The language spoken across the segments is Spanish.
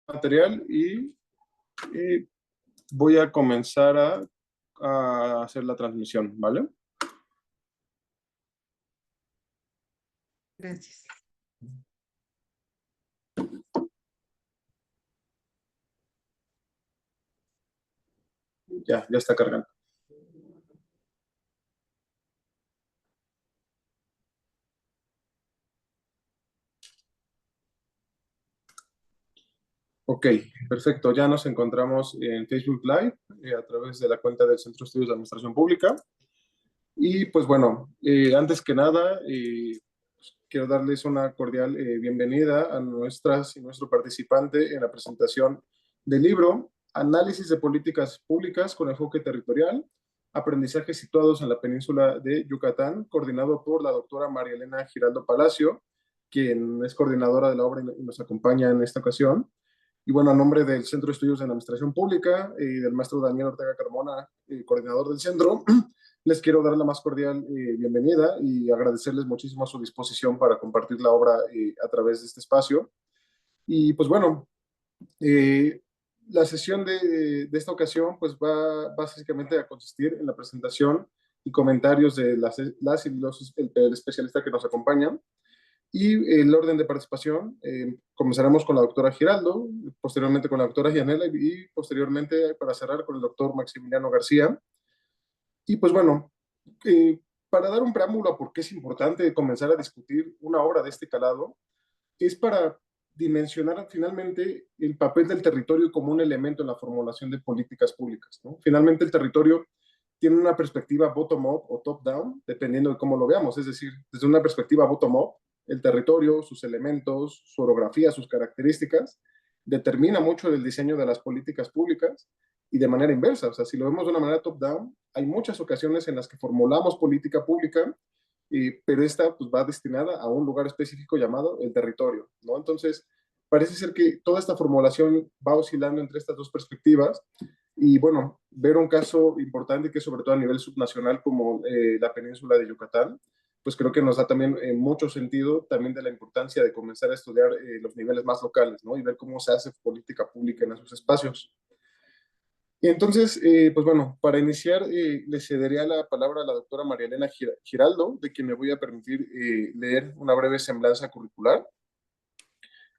material y voy a comenzar a hacer la transmisión, ¿vale? Gracias. Ya está cargando. Ok, perfecto. Ya nos encontramos en Facebook Live a través de la cuenta del Centro de Estudios de Administración Pública. Y pues bueno, antes que nada, quiero darles una cordial bienvenida a nuestras y nuestro participante en la presentación del libro Análisis de Políticas Públicas con enfoque territorial, aprendizajes situados en la península de Yucatán, coordinado por la doctora María Elena Giraldo Palacio, quien es coordinadora de la obra y nos acompaña en esta ocasión. Y bueno, a nombre del Centro de Estudios en Administración Pública y del maestro Daniel Ortega Carmona, coordinador del centro, les quiero dar la más cordial bienvenida y agradecerles muchísimo su disposición para compartir la obra a través de este espacio. Y pues bueno, la sesión de esta ocasión pues va básicamente a consistir en la presentación y comentarios de las y los el especialista que nos acompañan. Y el orden de participación, comenzaremos con la doctora Giraldo, posteriormente con la doctora Yanela y posteriormente para cerrar con el doctor Maximiliano García. Y pues bueno, para dar un preámbulo a por qué es importante comenzar a discutir una obra de este calado, es para dimensionar finalmente el papel del territorio como un elemento en la formulación de políticas públicas, ¿no? Finalmente el territorio tiene una perspectiva bottom-up o top-down, dependiendo de cómo lo veamos, es decir, desde una perspectiva bottom-up, el territorio, sus elementos, su orografía, sus características, determina mucho del diseño de las políticas públicas y de manera inversa, o sea, si lo vemos de una manera top-down, hay muchas ocasiones en las que formulamos política pública, pero esta pues, va destinada a un lugar específico llamado el territorio, ¿no? Entonces, parece ser que toda esta formulación va oscilando entre estas dos perspectivas y bueno, ver un caso importante que es sobre todo a nivel subnacional como la península de Yucatán, pues creo que nos da también mucho sentido también de la importancia de comenzar a estudiar los niveles más locales, ¿no? Y ver cómo se hace política pública en esos espacios. Y entonces, pues bueno, para iniciar, le cedería la palabra a la doctora María Elena Giraldo, de quien me voy a permitir leer una breve semblanza curricular.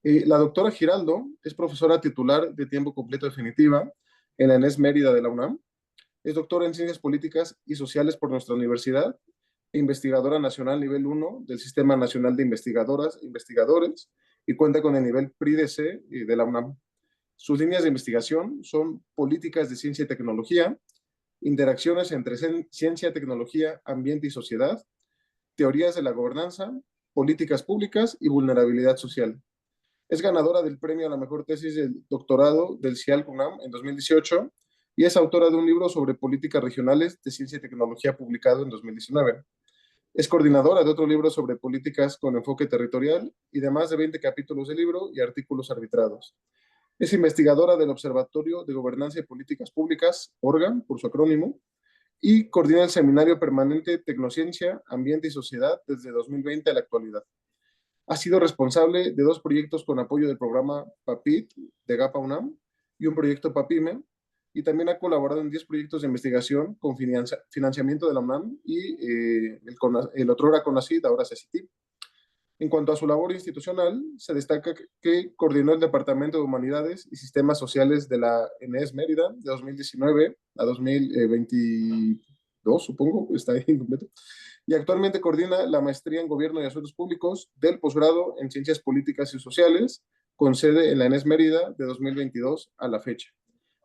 La doctora Giraldo es profesora titular de tiempo completo definitiva en la ENES Mérida de la UNAM. Es doctora en Ciencias Políticas y Sociales por nuestra universidad e investigadora nacional nivel 1 del Sistema Nacional de Investigadoras e Investigadores y cuenta con el nivel PRI-DC de la UNAM. Sus líneas de investigación son políticas de ciencia y tecnología, interacciones entre ciencia, tecnología, ambiente y sociedad, teorías de la gobernanza, políticas públicas y vulnerabilidad social. Es ganadora del premio a la mejor tesis de doctorado del CIAL-UNAM en 2018 y es autora de un libro sobre políticas regionales de ciencia y tecnología publicado en 2019. Es coordinadora de otro libro sobre políticas con enfoque territorial y de más de 20 capítulos de libro y artículos arbitrados. Es investigadora del Observatorio de Gobernanza y Políticas Públicas, ORGAN, por su acrónimo, y coordina el Seminario Permanente Tecnociencia, Ambiente y Sociedad desde 2020 a la actualidad. Ha sido responsable de 2 proyectos con apoyo del programa PAPIT de GAPA UNAM y un proyecto PAPIME, y también ha colaborado en 10 proyectos de investigación con financiamiento de la UNAM y el otrora CONACYT, ahora CECITIP. En cuanto a su labor institucional, se destaca que coordinó el Departamento de Humanidades y Sistemas Sociales de la ENES Mérida de 2019 a 2022, supongo, está ahí incompleto, y actualmente coordina la maestría en Gobierno y Asuntos Públicos del posgrado en Ciencias Políticas y Sociales, con sede en la ENES Mérida de 2022 a la fecha.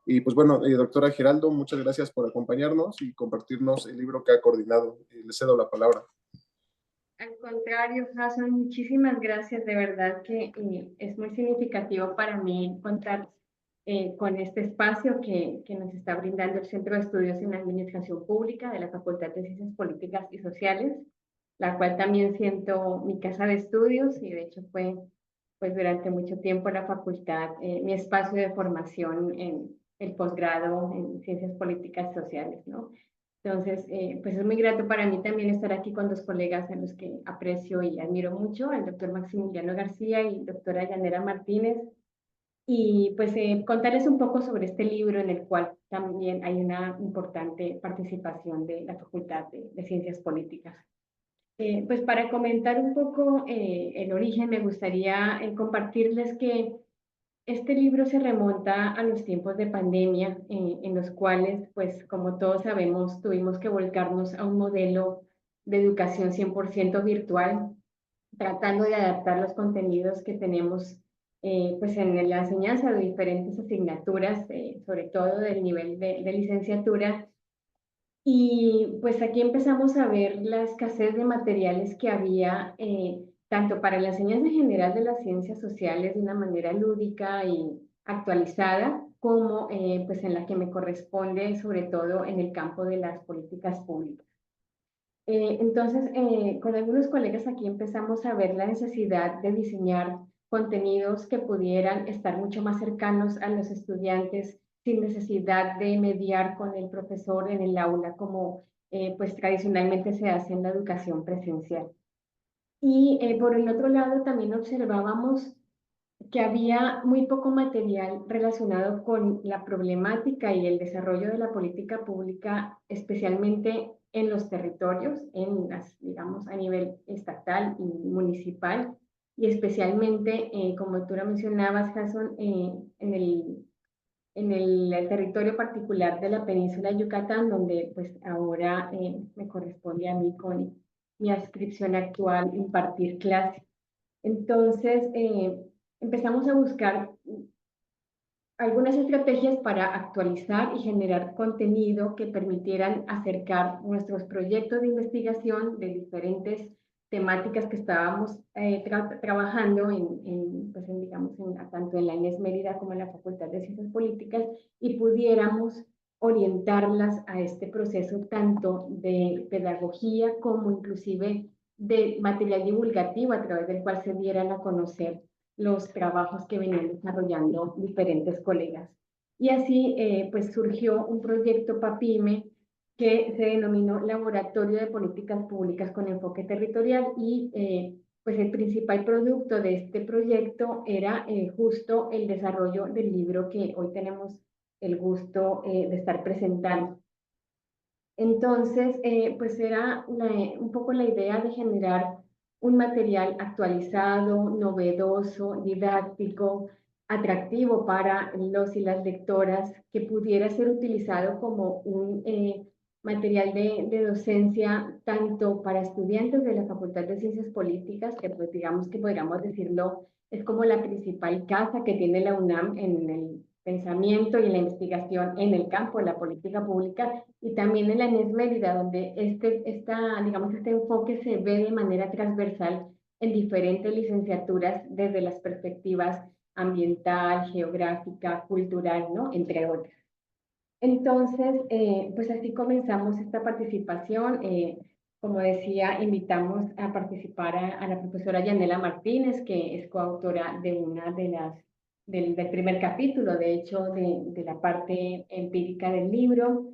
Y pues bueno, doctora Giraldo, muchas gracias por acompañarnos y compartirnos el libro que ha coordinado. Le cedo la palabra. Al contrario, Jason, muchísimas gracias. De verdad que es muy significativo para mí contar con este espacio que nos está brindando el Centro de Estudios en Administración Pública de la Facultad de Ciencias Políticas y Sociales, la cual también siento mi casa de estudios y de hecho fue pues durante mucho tiempo la facultad, mi espacio de formación en el posgrado en Ciencias Políticas y Sociales, ¿no? Entonces, pues es muy grato para mí también estar aquí con 2 colegas a los que aprecio y admiro mucho, el doctor Maximiliano García y doctora Yanela Martínez, y pues contarles un poco sobre este libro en el cual también hay una importante participación de la Facultad de Ciencias Políticas. Pues para comentar un poco el origen, me gustaría compartirles que este libro se remonta a los tiempos de pandemia, en los cuales, pues como todos sabemos, tuvimos que volcarnos a un modelo de educación 100% virtual, tratando de adaptar los contenidos que tenemos pues en la enseñanza de diferentes asignaturas, sobre todo del nivel de licenciatura. Y pues aquí empezamos a ver la escasez de materiales que había, tanto para la enseñanza general de las ciencias sociales de una manera lúdica y actualizada, como pues en la que me corresponde, sobre todo en el campo de las políticas públicas. Entonces, con algunos colegas aquí empezamos a ver la necesidad de diseñar contenidos que pudieran estar mucho más cercanos a los estudiantes sin necesidad de mediar con el profesor en el aula como pues tradicionalmente se hace en la educación presencial. Y por el otro lado también observábamos que había muy poco material relacionado con la problemática y el desarrollo de la política pública, especialmente en los territorios, en las, digamos, a nivel estatal y municipal, y especialmente, como tú lo mencionabas, Jason, en el territorio particular de la península de Yucatán, donde pues ahora me corresponde a mí con mi adscripción actual impartir clases. Entonces, empezamos a buscar algunas estrategias para actualizar y generar contenido que permitieran acercar nuestros proyectos de investigación de diferentes temáticas que estábamos trabajando pues digamos, tanto en la Inés Mérida como en la Facultad de Ciencias Políticas y pudiéramos orientarlas a este proceso tanto de pedagogía como inclusive de material divulgativo a través del cual se dieran a conocer los trabajos que venían desarrollando diferentes colegas. Y así pues surgió un proyecto PAPIME que se denominó Laboratorio de Políticas Públicas con Enfoque Territorial y pues el principal producto de este proyecto era justo el desarrollo del libro que hoy tenemos el gusto de estar presentando. Entonces, pues era un poco la idea de generar un material actualizado, novedoso, didáctico, atractivo para los y las lectoras, que pudiera ser utilizado como un material de docencia tanto para estudiantes de la Facultad de Ciencias Políticas, que pues digamos que podríamos decirlo, es como la principal casa que tiene la UNAM en el pensamiento y en la investigación en el campo de la política pública y también en la Inés Mérida, donde digamos, este enfoque se ve de manera transversal en diferentes licenciaturas desde las perspectivas ambiental, geográfica, cultural, ¿no? Entre otras. Entonces, pues así comenzamos esta participación. Como decía, invitamos a participar a la profesora Yanela Martínez, que es coautora de una de del primer capítulo, de hecho, de la parte empírica del libro,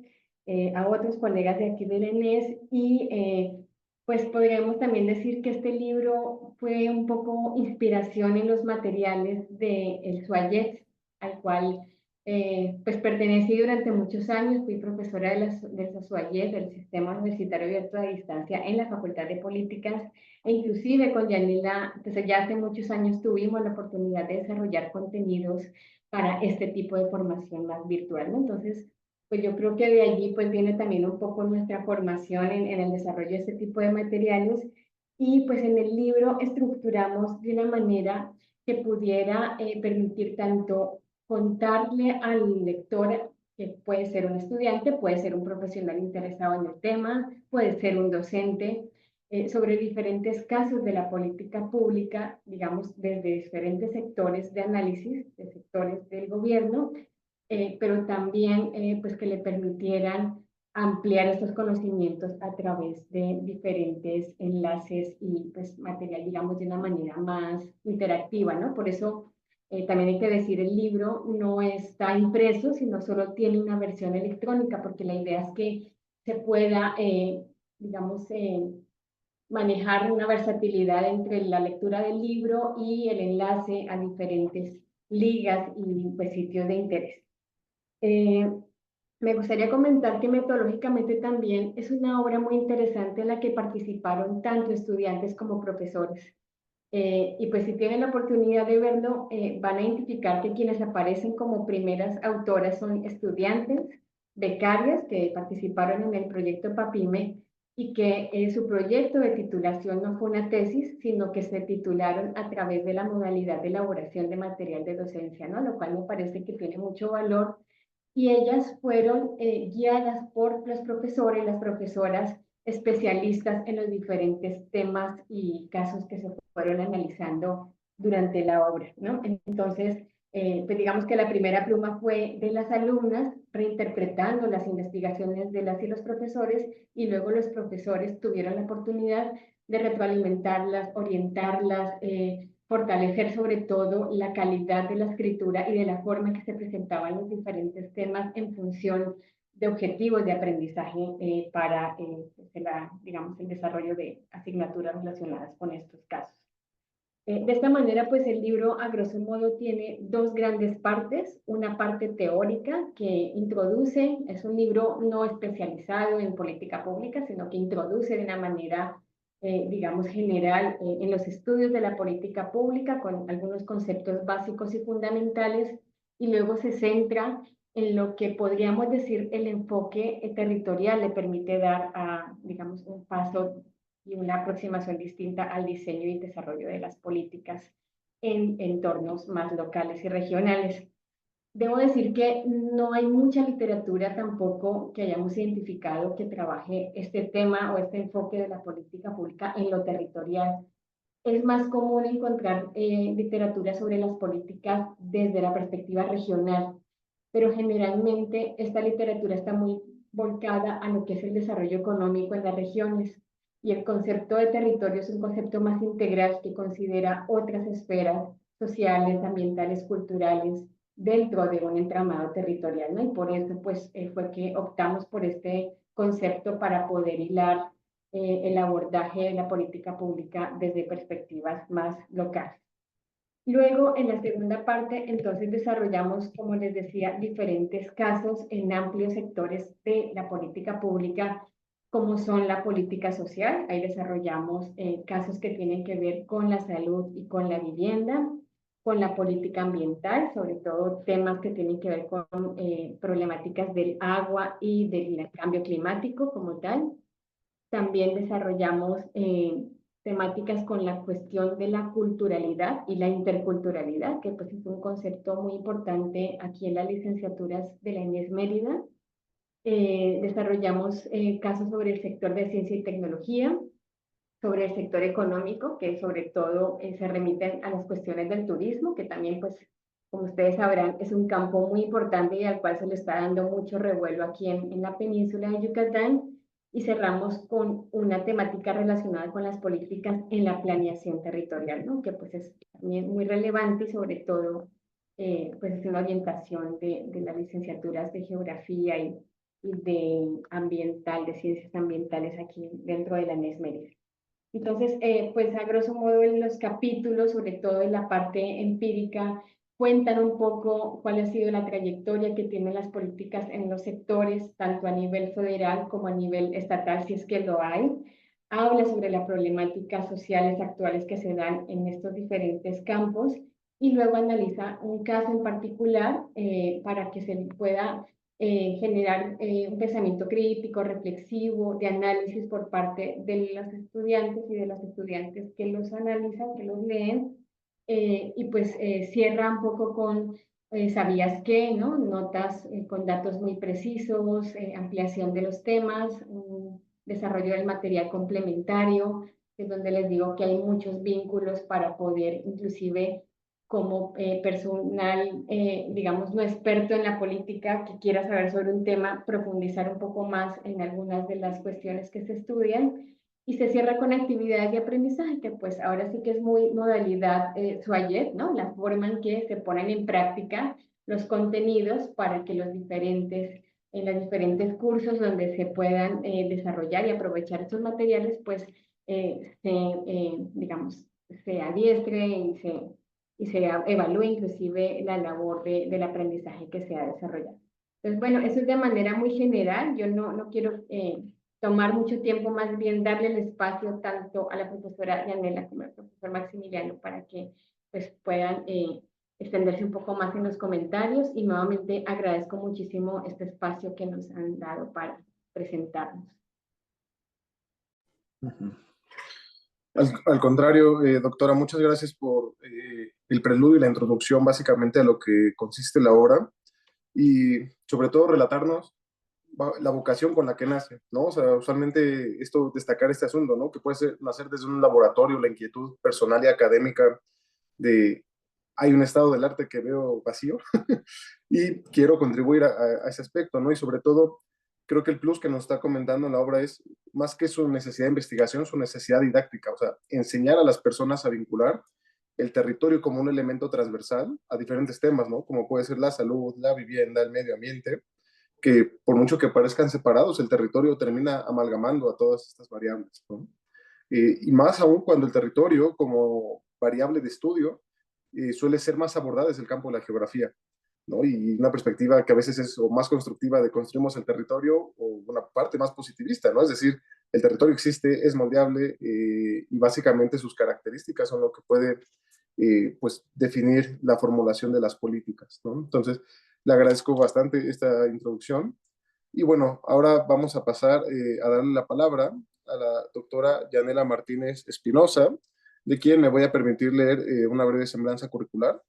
a otros colegas de aquí del ENES y pues podríamos también decir que este libro fue un poco inspiración en los materiales de el SUAYET, al cual pues pertenecí durante muchos años, fui profesora del SUAYET, del Sistema Universitario Abierto a Distancia en la Facultad de Políticas, e inclusive con Yanila, pues ya hace muchos años tuvimos la oportunidad de desarrollar contenidos para este tipo de formación más virtual, ¿no? Entonces, pues yo creo que de allí pues viene también un poco nuestra formación en el desarrollo de este tipo de materiales y pues en el libro estructuramos de una manera que pudiera permitir tanto contarle al lector, que puede ser un estudiante, puede ser un profesional interesado en el tema, puede ser un docente, sobre diferentes casos de la política pública, digamos, desde diferentes sectores de análisis, de sectores del gobierno, pero también pues que le permitieran ampliar estos conocimientos a través de diferentes enlaces y pues material, digamos, de una manera más interactiva, ¿no? Por eso también hay que decir, el libro no está impreso, sino solo tiene una versión electrónica, porque la idea es que se pueda, digamos, manejar una versatilidad entre la lectura del libro y el enlace a diferentes ligas y pues sitios de interés. Me gustaría comentar que metodológicamente también es una obra muy interesante en la que participaron tanto estudiantes como profesores. Y pues si tienen la oportunidad de verlo, van a identificar que quienes aparecen como primeras autoras son estudiantes, becarias que participaron en el proyecto PAPIME y que su proyecto de titulación no fue una tesis, sino que se titularon a través de la modalidad de elaboración de material de docencia, ¿no? Lo cual me parece que tiene mucho valor y ellas fueron guiadas por los profesores, las profesoras especialistas en los diferentes temas y casos que se fueron analizando durante la obra, ¿no? Entonces, pues digamos que la primera pluma fue de las alumnas reinterpretando las investigaciones de las y los profesores y luego los profesores tuvieron la oportunidad de retroalimentarlas, orientarlas, fortalecer sobre todo la calidad de la escritura y de la forma en que se presentaban los diferentes temas en función de objetivos de aprendizaje para digamos, el desarrollo de asignaturas relacionadas con estos casos. De esta manera, pues el libro a grosso modo tiene dos grandes partes, una parte teórica que introduce, es un libro no especializado en política pública, sino que introduce de una manera, digamos, general en los estudios de la política pública con algunos conceptos básicos y fundamentales, y luego se centra en lo que podríamos decir el enfoque territorial le permite dar a, digamos, un paso y una aproximación distinta al diseño y desarrollo de las políticas en entornos más locales y regionales. Debo decir que no hay mucha literatura tampoco que hayamos identificado que trabaje este tema o este enfoque de la política pública en lo territorial. Es más común encontrar literatura sobre las políticas desde la perspectiva regional, pero generalmente esta literatura está muy volcada a lo que es el desarrollo económico en las regiones. Y el concepto de territorio es un concepto más integral que considera otras esferas sociales, ambientales, culturales dentro de un entramado territorial, ¿no? Y por eso pues fue que optamos por este concepto para poder hilar el abordaje de la política pública desde perspectivas más locales. Luego, en la segunda parte, entonces desarrollamos, como les decía, diferentes casos en amplios sectores de la política pública, como son la política social. Ahí desarrollamos casos que tienen que ver con la salud y con la vivienda, con la política ambiental, sobre todo temas que tienen que ver con problemáticas del agua y del cambio climático como tal. También desarrollamos temáticas con la cuestión de la culturalidad y la interculturalidad, que pues es un concepto muy importante aquí en las licenciaturas de la Inés Mérida. Desarrollamos casos sobre el sector de ciencia y tecnología, sobre el sector económico, que sobre todo se remiten a las cuestiones del turismo, que también pues como ustedes sabrán es un campo muy importante y al cual se le está dando mucho revuelo aquí en la península de Yucatán. Y cerramos con una temática relacionada con las políticas en la planeación territorial, ¿no? Que pues es también muy relevante y sobre todo pues es una orientación de las licenciaturas de geografía y de ambiental, de ciencias ambientales aquí dentro de la NES Mérida. Entonces, pues a grosso modo en los capítulos, sobre todo en la parte empírica, cuentan un poco cuál ha sido la trayectoria que tienen las políticas en los sectores, tanto a nivel federal como a nivel estatal, si es que lo hay. Habla sobre las problemáticas sociales actuales que se dan en estos diferentes campos y luego analiza un caso en particular para que se pueda generar un pensamiento crítico, reflexivo, de análisis por parte de los estudiantes y de las estudiantes que los analizan, que los leen, y pues cierra un poco con ¿sabías qué? ¿No? Notas con datos muy precisos, ampliación de los temas, desarrollo del material complementario, que es donde les digo que hay muchos vínculos para poder inclusive como personal, digamos, no experto en la política, que quiera saber sobre un tema, profundizar un poco más en algunas de las cuestiones que se estudian. Y se cierra con actividades de aprendizaje, que pues ahora sí que es muy modalidad Swayet, ¿no? La forma en que se ponen en práctica los contenidos para que en los diferentes cursos donde se puedan desarrollar y aprovechar estos materiales, pues digamos, se adiestre y se y se evalúe inclusive la labor del aprendizaje que se ha desarrollado. Entonces, bueno, eso es de manera muy general. Yo no quiero tomar mucho tiempo, más bien darle el espacio tanto a la profesora Yanela como al profesor Maximiliano para que pues, puedan extenderse un poco más en los comentarios, y nuevamente agradezco muchísimo este espacio que nos han dado para presentarnos. Al contrario, doctora, muchas gracias por el preludio y la introducción básicamente a lo que consiste la obra y sobre todo relatarnos la vocación con la que nace, ¿no? O sea, usualmente destacar este asunto, ¿no? Que puede nacer desde un laboratorio, la inquietud personal y académica de hay un estado del arte que veo vacío y quiero contribuir a ese aspecto, ¿no? Y sobre todo, creo que el plus que nos está comentando en la obra es más que su necesidad de investigación, su necesidad didáctica, o sea, enseñar a las personas a vincular el territorio como un elemento transversal a diferentes temas, ¿no? Como puede ser la salud, la vivienda, el medio ambiente, que por mucho que parezcan separados, el territorio termina amalgamando a todas estas variables, ¿no? Y más aún cuando el territorio como variable de estudio suele ser más abordada desde el campo de la geografía, ¿no? Y una perspectiva que a veces es o más constructiva de construimos el territorio o una parte más positivista, ¿no? Es decir, el territorio existe, es moldeable y básicamente sus características son lo que puede pues definir la formulación de las políticas, ¿no? Entonces, le agradezco bastante esta introducción. Y bueno, ahora vamos a pasar a darle la palabra a la doctora Yanela Martínez Espinosa, de quien me voy a permitir leer una breve semblanza curricular.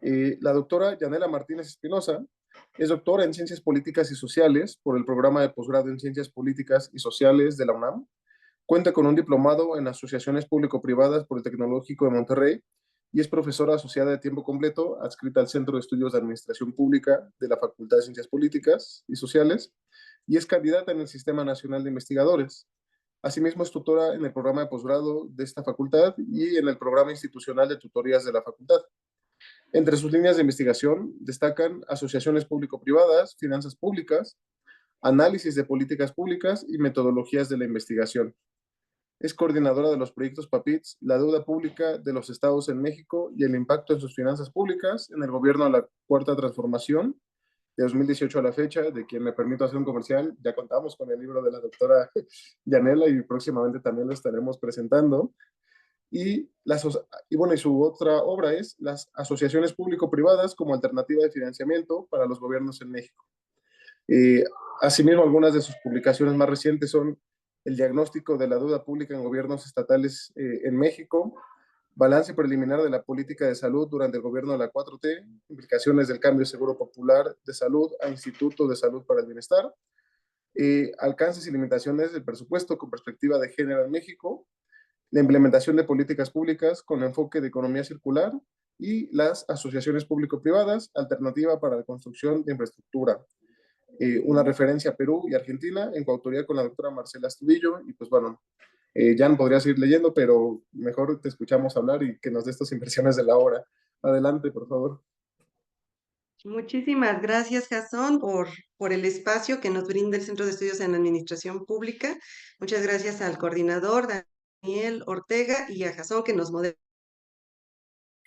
La doctora Yanela Martínez Espinosa es doctora en Ciencias Políticas y Sociales por el programa de posgrado en Ciencias Políticas y Sociales de la UNAM. Cuenta con un diplomado en asociaciones público-privadas por el Tecnológico de Monterrey y es profesora asociada de tiempo completo, adscrita al Centro de Estudios de Administración Pública de la Facultad de Ciencias Políticas y Sociales y es candidata en el Sistema Nacional de Investigadores. Asimismo, es tutora en el programa de posgrado de esta facultad y en el programa institucional de tutorías de la facultad. Entre sus líneas de investigación destacan asociaciones público-privadas, finanzas públicas, análisis de políticas públicas y metodologías de la investigación. Es coordinadora de los proyectos PAPITS, la deuda pública de los estados en México y el impacto en sus finanzas públicas en el gobierno de la Cuarta Transformación de 2018 a la fecha, de quien me permito hacer un comercial. Ya contamos con el libro de la doctora Yanela y próximamente también lo estaremos presentando. Y, y su otra obra es las asociaciones público-privadas como alternativa de financiamiento para los gobiernos en México. Asimismo, algunas de sus publicaciones más recientes son el diagnóstico de la deuda pública en gobiernos estatales en México, balance preliminar de la política de salud durante el gobierno de la 4T, implicaciones del cambio de Seguro Popular de Salud a Instituto de Salud para el Bienestar, alcances y limitaciones del presupuesto con perspectiva de género en México, la implementación de políticas públicas con enfoque de economía circular y las asociaciones público-privadas, alternativa para la construcción de infraestructura. Una referencia a Perú y Argentina en coautoría con la doctora Marcela Astudillo. Y pues bueno, Jan, podría seguir leyendo, pero mejor te escuchamos hablar y que nos des tus impresiones de la obra. Adelante, por favor. Muchísimas gracias, Jason, por el espacio que nos brinda el Centro de Estudios en Administración Pública. Muchas gracias al coordinador, Daniel Ortega, y a Jason, que nos modera.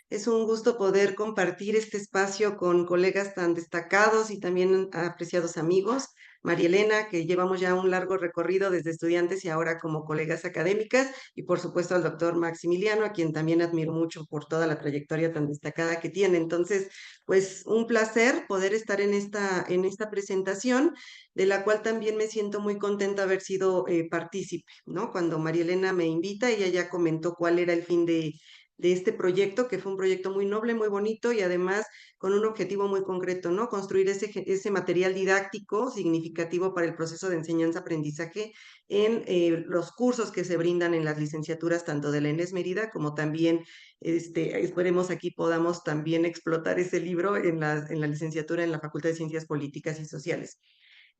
Es un gusto poder compartir este espacio con colegas tan destacados y también apreciados amigos. María Elena, que llevamos ya un largo recorrido desde estudiantes y ahora como colegas académicas, y por supuesto al doctor Maximiliano, a quien también admiro mucho por toda la trayectoria tan destacada que tiene. Entonces, pues un placer poder estar en esta presentación, de la cual también me siento muy contenta de haber sido partícipe, ¿no? Cuando María Elena me invita, ella ya comentó cuál era el fin de este proyecto, que fue un proyecto muy noble, muy bonito y además con un objetivo muy concreto, ¿no? Construir ese material didáctico significativo para el proceso de enseñanza-aprendizaje en los cursos que se brindan en las licenciaturas tanto de la ENES Mérida como también, esperemos aquí podamos también explotar ese libro en la licenciatura en la Facultad de Ciencias Políticas y Sociales.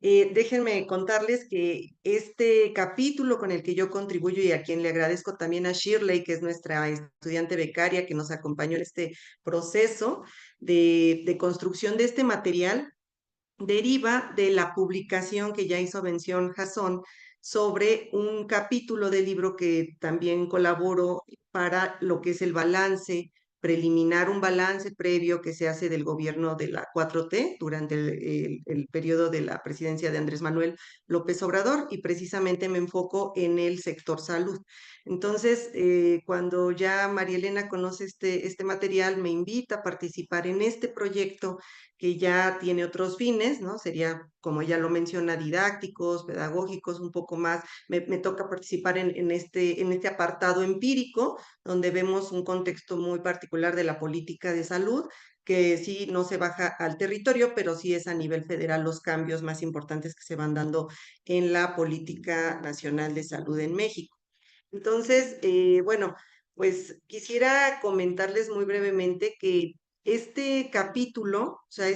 Déjenme contarles que este capítulo con el que yo contribuyo y a quien le agradezco también a Shirley, que es nuestra estudiante becaria que nos acompañó en este proceso de construcción de este material, deriva de la publicación que ya hizo mención Jason sobre un capítulo del libro que también colaboro para lo que es el balance preliminar, un balance previo que se hace del gobierno de la 4T durante el periodo de la presidencia de Andrés Manuel López Obrador, y precisamente me enfoco en el sector salud. Entonces, cuando ya María Elena conoce este material, me invita a participar en este proyecto que ya tiene otros fines, ¿no? Sería, como ella lo menciona, didácticos, pedagógicos, un poco más. Me toca participar en este apartado empírico, donde vemos un contexto muy particular de la política de salud, que sí no se baja al territorio, pero sí es a nivel federal los cambios más importantes que se van dando en la política nacional de salud en México. Entonces, bueno, pues quisiera comentarles muy brevemente que este capítulo, o sea,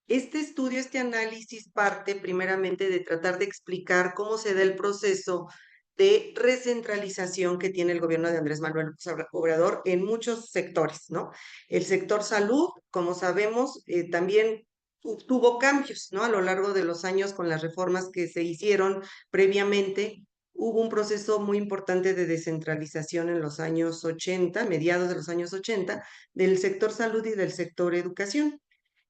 este estudio, este análisis parte primeramente de tratar de explicar cómo se da el proceso de recentralización que tiene el gobierno de Andrés Manuel López Obrador en muchos sectores, ¿no? El sector salud, como sabemos, también tuvo cambios, ¿no? A lo largo de los años con las reformas que se hicieron previamente, hubo un proceso muy importante de descentralización en los años 80, mediados de los años 80, del sector salud y del sector educación.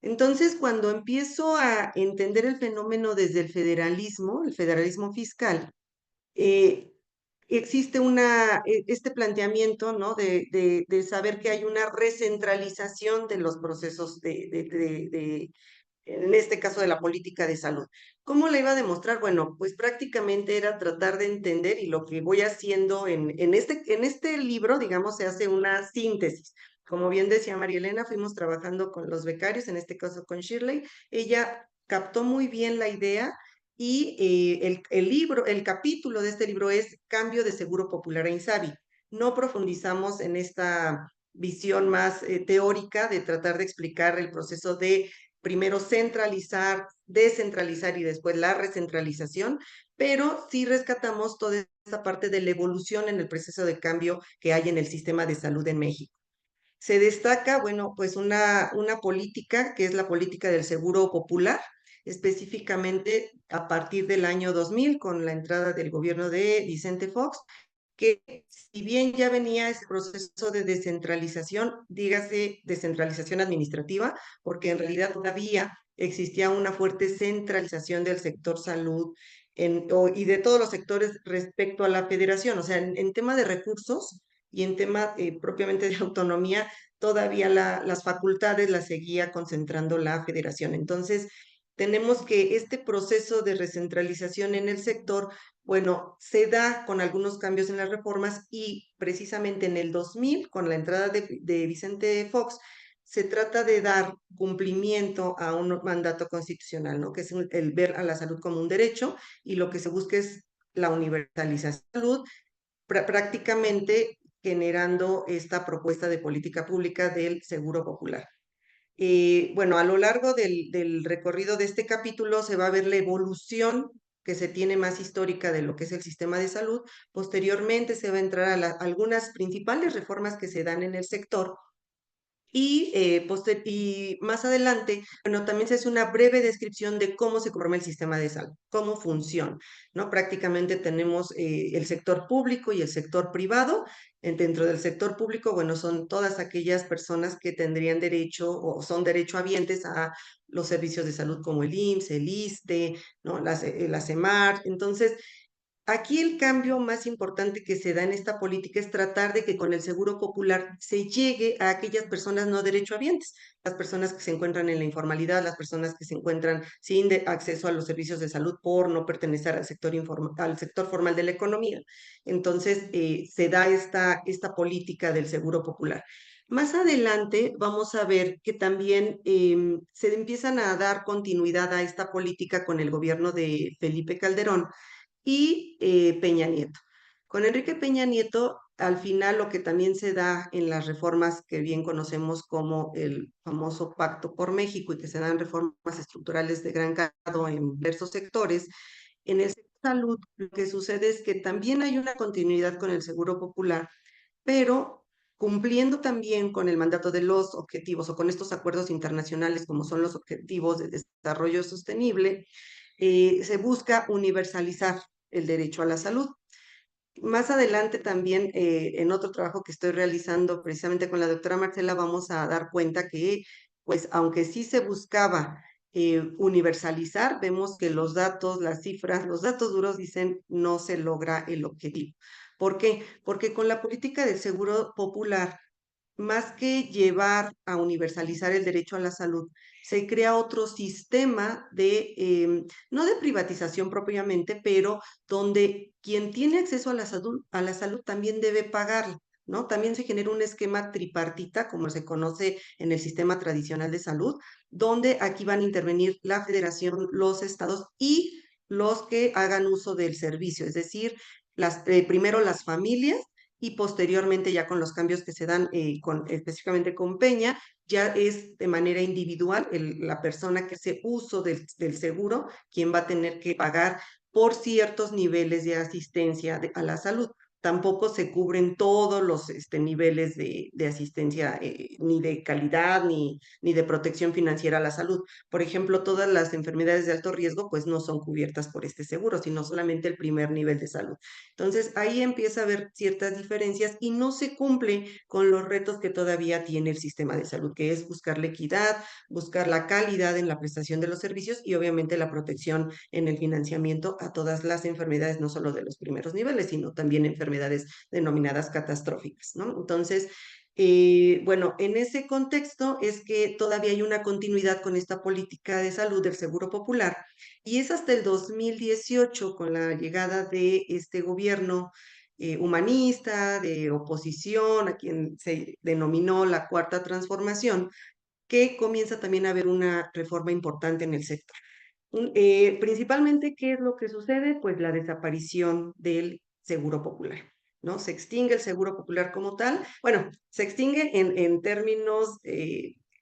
Entonces, cuando empiezo a entender el fenómeno desde el federalismo fiscal, eh, existe este planteamiento, ¿no? De saber que hay una recentralización de los procesos en este caso de la política de salud. ¿Cómo la iba a demostrar? Bueno, pues prácticamente era tratar de entender, y lo que voy haciendo en este libro, digamos, se hace una síntesis. Como bien decía María Elena, fuimos trabajando con los becarios, en este caso con Shirley. Ella captó muy bien la idea, y el capítulo de este libro es Cambio de Seguro Popular a INSABI. No profundizamos en esta visión más teórica de tratar de explicar el proceso de primero centralizar, descentralizar y después la recentralización, pero sí rescatamos toda esta parte de la evolución en el proceso de cambio que hay en el sistema de salud en México. Se destaca, bueno, pues una política que es la política del seguro popular, específicamente a partir del año 2000 con la entrada del gobierno de Vicente Fox, que si bien ya venía ese proceso de descentralización, dígase descentralización administrativa, porque en realidad todavía existía una fuerte centralización del sector salud y de todos los sectores respecto a la federación, o sea, en tema de recursos y en tema propiamente de autonomía, todavía las facultades las seguía concentrando la federación. Entonces, tenemos que este proceso de recentralización en el sector, bueno, se da con algunos cambios en las reformas, y precisamente en el 2000, con la entrada de Vicente Fox, se trata de dar cumplimiento a un mandato constitucional, ¿no? Que es el ver a la salud como un derecho, y lo que se busca es la universalización de la salud, prácticamente generando esta propuesta de política pública del Seguro Popular. Bueno, a lo largo del recorrido de este capítulo se va a ver la evolución que se tiene más histórica de lo que es el sistema de salud. Posteriormente se va a entrar a algunas principales reformas que se dan en el sector, y más adelante, bueno, también se hace una breve descripción de cómo se conforma el sistema de salud, cómo funciona, ¿no? Prácticamente tenemos el sector público y el sector privado. Dentro del sector público, bueno, son todas aquellas personas que tendrían derecho o son derechohabientes a los servicios de salud como el IMSS, el ISSSTE, ¿no? La CEMAR. Entonces, aquí el cambio más importante que se da en esta política es tratar de que con el seguro popular se llegue a aquellas personas no derechohabientes, las personas que se encuentran en la informalidad, las personas que se encuentran sin acceso a los servicios de salud por no pertenecer al sector formal de la economía. Entonces, se da esta política del seguro popular. Más adelante vamos a ver que también se empiezan a dar continuidad a esta política con el gobierno de Felipe Calderón y Peña Nieto. Con Enrique Peña Nieto, al final lo que también se da en las reformas que bien conocemos como el famoso Pacto por México, y que se dan reformas estructurales de gran calado en diversos sectores, en el sector salud lo que sucede es que también hay una continuidad con el Seguro Popular, pero cumpliendo también con el mandato de los objetivos o con estos acuerdos internacionales como son los Objetivos de Desarrollo Sostenible. Se busca universalizar el derecho a la salud. Más adelante también, en otro trabajo que estoy realizando precisamente con la doctora Marcela, vamos a dar cuenta que, pues, aunque sí se buscaba universalizar, vemos que los datos, las cifras, los datos duros dicen no se logra el objetivo. ¿Por qué? Porque con la política del seguro popular, más que llevar a universalizar el derecho a la salud, se crea otro sistema de, no de privatización propiamente, pero donde quien tiene acceso a la salud también debe pagarla, ¿no? También se genera un esquema tripartita, como se conoce en el sistema tradicional de salud, donde aquí van a intervenir la federación, los estados y los que hagan uso del servicio, es decir, primero las familias y posteriormente ya con los cambios que se dan específicamente con Peña, ya es de manera individual la persona que hace uso del seguro quien va a tener que pagar por ciertos niveles de asistencia a la salud. Tampoco se cubren todos los niveles de asistencia, ni de calidad, ni de protección financiera a la salud. Por ejemplo, todas las enfermedades de alto riesgo, pues no son cubiertas por este seguro, sino solamente el primer nivel de salud. Entonces, ahí empieza a haber ciertas diferencias y no se cumple con los retos que todavía tiene el sistema de salud, que es buscar la equidad, buscar la calidad en la prestación de los servicios y obviamente la protección en el financiamiento a todas las enfermedades, no solo de los primeros niveles, sino también enfermedades denominadas catastróficas, ¿no? Entonces, bueno, en ese contexto es que todavía hay una continuidad con esta política de salud del Seguro Popular y es hasta el 2018 con la llegada de este gobierno humanista, de oposición, a quien se denominó la Cuarta Transformación, que comienza también a haber una reforma importante en el sector. Principalmente, ¿qué es lo que sucede? Pues la desaparición del Seguro Popular, ¿no? Se extingue el Seguro Popular como tal. Bueno, se extingue en términos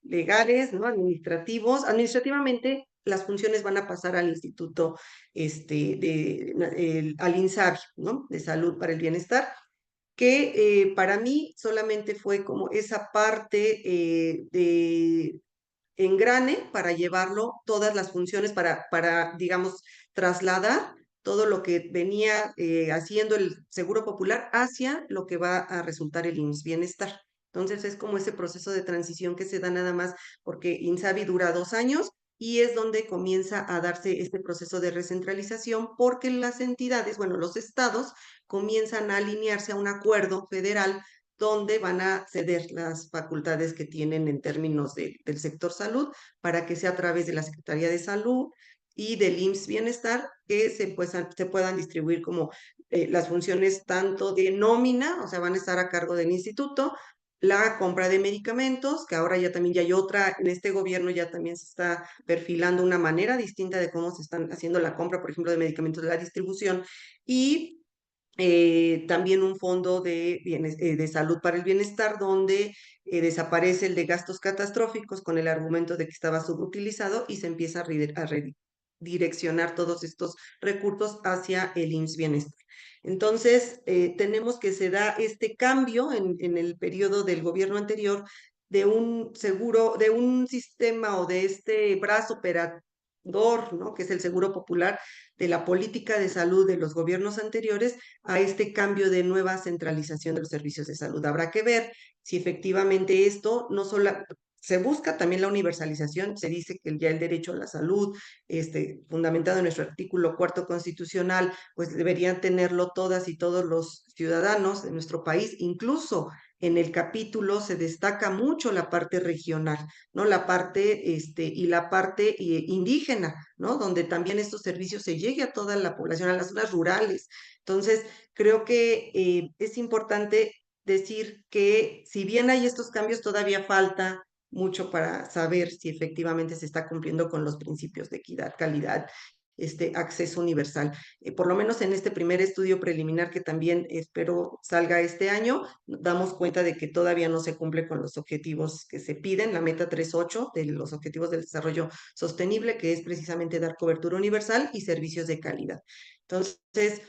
legales, ¿no? Administrativos. Administrativamente, las funciones van a pasar al Instituto, al INSABI, ¿no? De Salud para el Bienestar, que para mí solamente fue como esa parte de engrane para llevarlo todas las funciones digamos, trasladar todo lo que venía haciendo el Seguro Popular hacia lo que va a resultar el IMSS Bienestar. Entonces es como ese proceso de transición que se da nada más porque INSABI dura 2 años y es donde comienza a darse este proceso de recentralización porque las entidades, bueno, los estados comienzan a alinearse a un acuerdo federal donde van a ceder las facultades que tienen en términos del sector salud para que sea a través de la Secretaría de Salud y del IMSS Bienestar que se puedan distribuir como las funciones tanto de nómina, o sea, van a estar a cargo del instituto, la compra de medicamentos, que ahora ya también ya hay otra, en este gobierno ya también se está perfilando una manera distinta de cómo se están haciendo la compra, por ejemplo, de medicamentos de la distribución, y también un fondo de salud para el bienestar, donde desaparece el de gastos catastróficos con el argumento de que estaba subutilizado y se empieza a redireccionar todos estos recursos hacia el IMSS Bienestar. Entonces, tenemos que se da este cambio en el periodo del gobierno anterior de un seguro, de un sistema o de este brazo operador, ¿no? Que es el Seguro Popular, de la política de salud de los gobiernos anteriores a este cambio de nueva centralización de los servicios de salud. Habrá que ver si efectivamente esto no solo se busca también la universalización, se dice que ya el derecho a la salud, fundamentado en nuestro artículo 4 constitucional, pues deberían tenerlo todas y todos los ciudadanos de nuestro país, incluso en el capítulo se destaca mucho la parte regional, ¿no? La parte, y la parte indígena, ¿no? Donde también estos servicios se llegue a toda la población, a las zonas rurales. Entonces, creo que es importante decir que si bien hay estos cambios, todavía falta mucho para saber si efectivamente se está cumpliendo con los principios de equidad, calidad, acceso universal. Por lo menos en este primer estudio preliminar que también espero salga este año, damos cuenta de que todavía no se cumple con los objetivos que se piden, la meta 3.8 de los objetivos del desarrollo sostenible, que es precisamente dar cobertura universal y servicios de calidad. Entonces,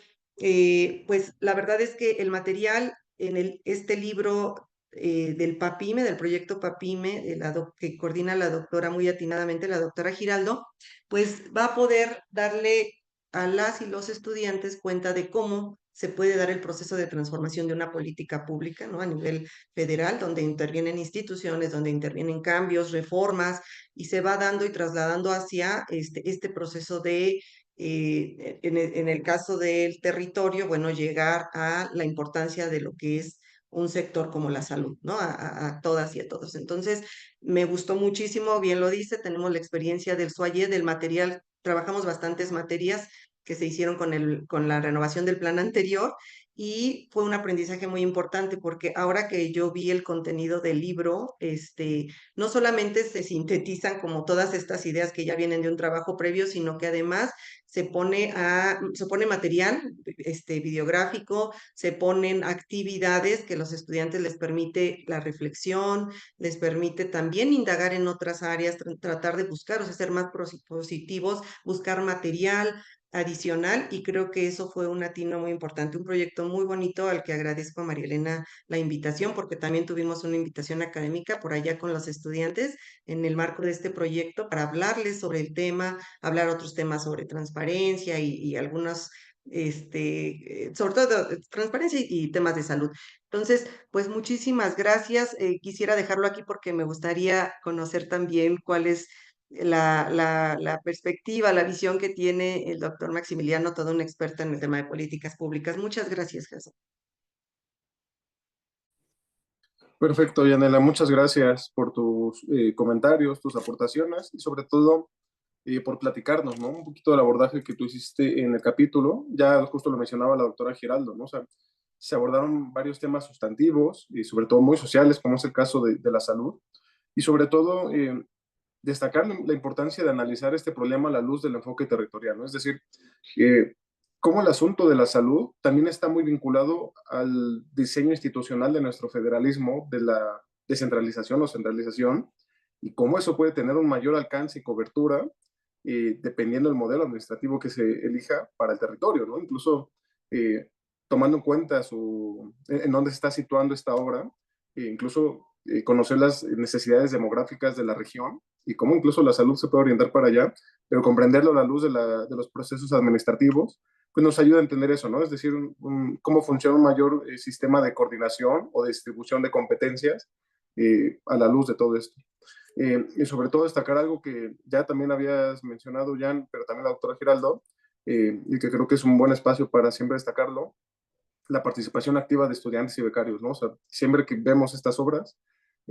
pues la verdad es que el material en este libro del PAPIME, del proyecto PAPIME, que coordina la doctora muy atinadamente, la doctora Giraldo, pues va a poder darle a las y los estudiantes cuenta de cómo se puede dar el proceso de transformación de una política pública, ¿no? A nivel federal, donde intervienen instituciones, donde intervienen cambios, reformas, y se va dando y trasladando hacia este proceso de, en el caso del territorio, bueno, llegar a la importancia de lo que es un sector como la salud, ¿no? A todas y a todos. Entonces, me gustó muchísimo, bien lo dice, tenemos la experiencia del SUAYE, del material, trabajamos bastantes materias que se hicieron con la renovación del plan anterior, y fue un aprendizaje muy importante porque ahora que yo vi el contenido del libro, no solamente se sintetizan como todas estas ideas que ya vienen de un trabajo previo, sino que además se pone material videográfico, se ponen actividades que los estudiantes les permite la reflexión, les permite también indagar en otras áreas, tratar de buscar, o sea, ser más positivos, buscar material adicional, y creo que eso fue un atino muy importante, un proyecto muy bonito al que agradezco a María Elena la invitación, porque también tuvimos una invitación académica por allá con los estudiantes en el marco de este proyecto para hablarles sobre el tema, hablar otros temas sobre transparencia y algunos, sobre todo transparencia y temas de salud. Entonces, pues muchísimas gracias. Quisiera dejarlo aquí porque me gustaría conocer también cuál es la perspectiva, la visión que tiene el doctor Maximiliano, todo un experto en el tema de políticas públicas. Muchas gracias, Jesús. Perfecto, Yanela, muchas gracias por tus comentarios, tus aportaciones y sobre todo por platicarnos, ¿no? Un poquito del abordaje que tú hiciste en el capítulo. Ya justo lo mencionaba la doctora Giraldo, ¿no? O sea, se abordaron varios temas sustantivos y sobre todo muy sociales, como es el caso de la salud, y sobre todo destacar la importancia de analizar este problema a la luz del enfoque territorial, ¿no? Es decir, cómo el asunto de la salud también está muy vinculado al diseño institucional de nuestro federalismo, de la descentralización o centralización, y cómo eso puede tener un mayor alcance y cobertura dependiendo del modelo administrativo que se elija para el territorio, ¿no? Incluso tomando en cuenta en dónde se está situando esta obra, incluso conocer las necesidades demográficas de la región y cómo incluso la salud se puede orientar para allá, pero comprenderlo a la luz de los procesos administrativos, pues nos ayuda a entender eso, ¿no? Es decir, cómo funciona un mayor sistema de coordinación o de distribución de competencias a la luz de todo esto. Y sobre todo destacar algo que ya también habías mencionado, Jan, pero también la doctora Giraldo, y que creo que es un buen espacio para siempre destacarlo, la participación activa de estudiantes y becarios, ¿no? O sea, siempre que vemos estas obras,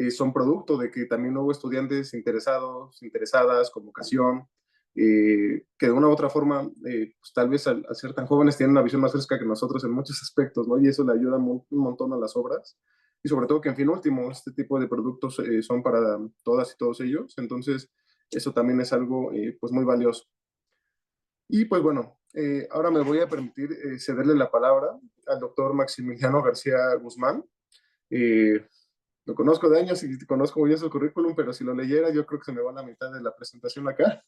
son producto de que también hubo estudiantes interesados, interesadas, con vocación, que de una u otra forma, pues tal vez al ser tan jóvenes tienen una visión más fresca que nosotros en muchos aspectos, ¿no? Y eso le ayuda un montón a las obras. Y sobre todo que, en fin último, este tipo de productos son para todas y todos ellos. Entonces, eso también es algo, pues, muy valioso. Y pues bueno, ahora me voy a permitir cederle la palabra al doctor Maximiliano García Guzmán. Eh, lo conozco de años y conozco muy bien su currículum, pero si lo leyera yo creo que se me va la mitad de la presentación acá.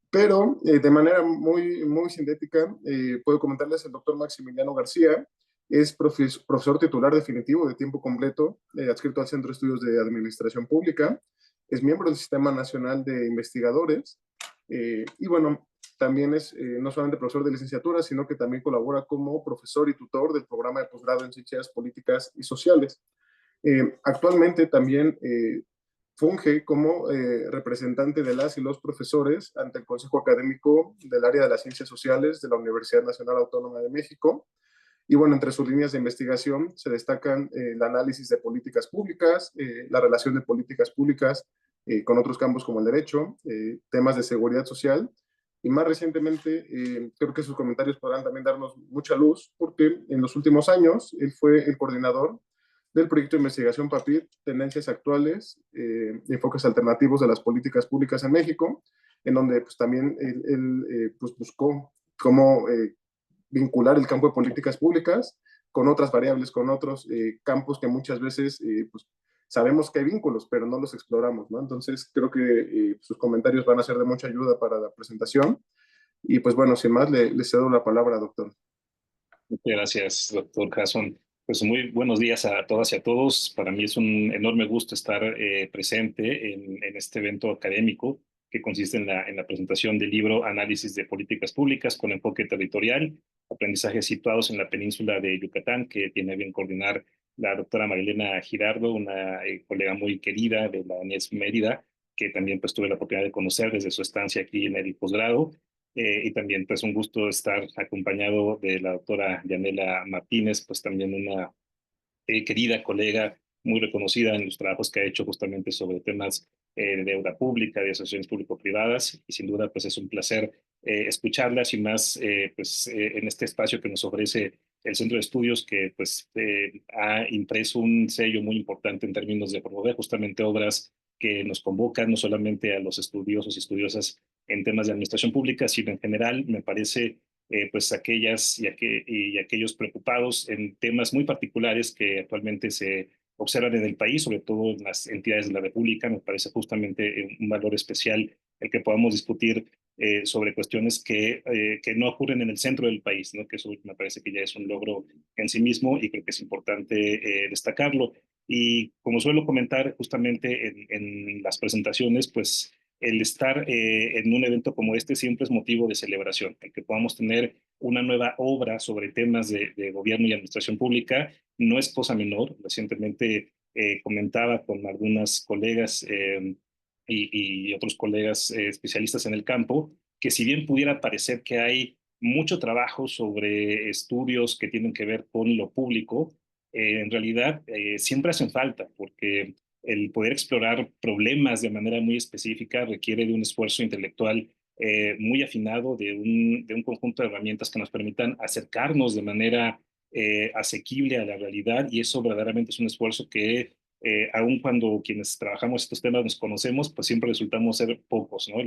Pero de manera muy, muy sintética, puedo comentarles el doctor Maximiliano García. Es profesor titular definitivo de tiempo completo, adscrito al Centro de Estudios de Administración Pública. Es miembro del Sistema Nacional de Investigadores. Y bueno, también es no solamente profesor de licenciatura, sino que también colabora como profesor y tutor del programa de posgrado en Ciencias Políticas y Sociales. Actualmente también funge como representante de las y los profesores ante el Consejo Académico del Área de las Ciencias Sociales de la Universidad Nacional Autónoma de México. Y bueno, entre sus líneas de investigación se destacan el análisis de políticas públicas, la relación de políticas públicas con otros campos como el derecho, temas de seguridad social. Y más recientemente, creo que sus comentarios podrán también darnos mucha luz, porque en los últimos años él fue el coordinador del proyecto de investigación PAPIR, Tendencias Actuales, Enfoques Alternativos de las Políticas Públicas en México, en donde pues, también él pues, buscó cómo vincular el campo de políticas públicas con otras variables, con otros campos que muchas veces pues, sabemos que hay vínculos, pero no los exploramos, ¿no? Entonces, creo que sus comentarios van a ser de mucha ayuda para la presentación. Y pues bueno, sin más, le cedo la palabra, doctor. Muchas gracias, doctor Jason. Pues muy buenos días a todas y a todos. Para mí es un enorme gusto estar presente en este evento académico que consiste en la presentación del libro Análisis de Políticas Públicas con enfoque territorial, aprendizajes situados en la península de Yucatán, que tiene a bien coordinar la doctora Marilena Giraldo, una colega muy querida de la UNES Mérida, que también pues tuve la oportunidad de conocer desde su estancia aquí en el posgrado. Y también pues un gusto estar acompañado de la doctora Yanela Martínez, pues también una querida colega muy reconocida en los trabajos que ha hecho justamente sobre temas de deuda pública, de asociaciones público-privadas, y sin duda pues es un placer escucharlas y más en este espacio que nos ofrece el Centro de Estudios, que pues ha impreso un sello muy importante en términos de promover justamente obras que nos convocan no solamente a los estudiosos y estudiosas en temas de administración pública, sino en general, me parece pues aquellas y aquellos preocupados en temas muy particulares que actualmente se observan en el país, sobre todo en las entidades de la República. Me parece justamente un valor especial el que podamos discutir sobre cuestiones que no ocurren en el centro del país, ¿no? Que eso me parece que ya es un logro en sí mismo y creo que es importante destacarlo. Y como suelo comentar justamente en las presentaciones, pues el estar en un evento como este siempre es motivo de celebración, el que podamos tener una nueva obra sobre temas de gobierno y administración pública no es cosa menor. Recientemente comentaba con algunas colegas y otros colegas especialistas en el campo que si bien pudiera parecer que hay mucho trabajo sobre estudios que tienen que ver con lo público, en realidad siempre hacen falta porque el poder explorar problemas de manera muy específica requiere de un esfuerzo intelectual muy afinado, de un conjunto de herramientas que nos permitan acercarnos de manera asequible a la realidad, y eso verdaderamente es un esfuerzo que, aun cuando quienes trabajamos estos temas nos conocemos, pues siempre resultamos ser pocos, ¿no?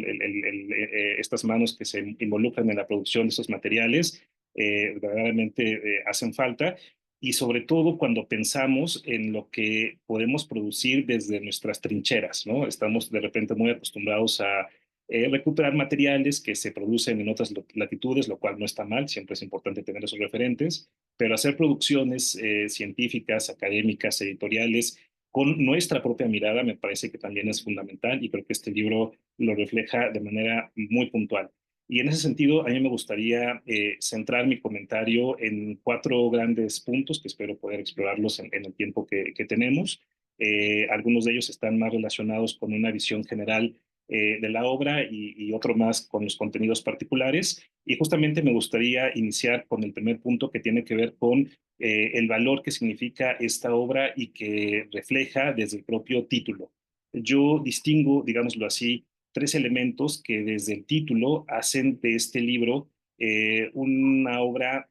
Estas manos que se involucran en la producción de estos materiales verdaderamente hacen falta, y sobre todo cuando pensamos en lo que podemos producir desde nuestras trincheras, ¿no? Estamos de repente muy acostumbrados a recuperar materiales que se producen en otras latitudes, lo cual no está mal, siempre es importante tener esos referentes, pero hacer producciones científicas, académicas, editoriales, con nuestra propia mirada, me parece que también es fundamental, y creo que este libro lo refleja de manera muy puntual. Y en ese sentido, a mí me gustaría centrar mi comentario en 4 grandes puntos que espero poder explorarlos en el tiempo que tenemos. Algunos de ellos están más relacionados con una visión general de la obra y otro más con los contenidos particulares. Y justamente me gustaría iniciar con el primer punto, que tiene que ver con el valor que significa esta obra y que refleja desde el propio título. Yo distingo, digámoslo así, 3 elementos que desde el título hacen de este libro una obra,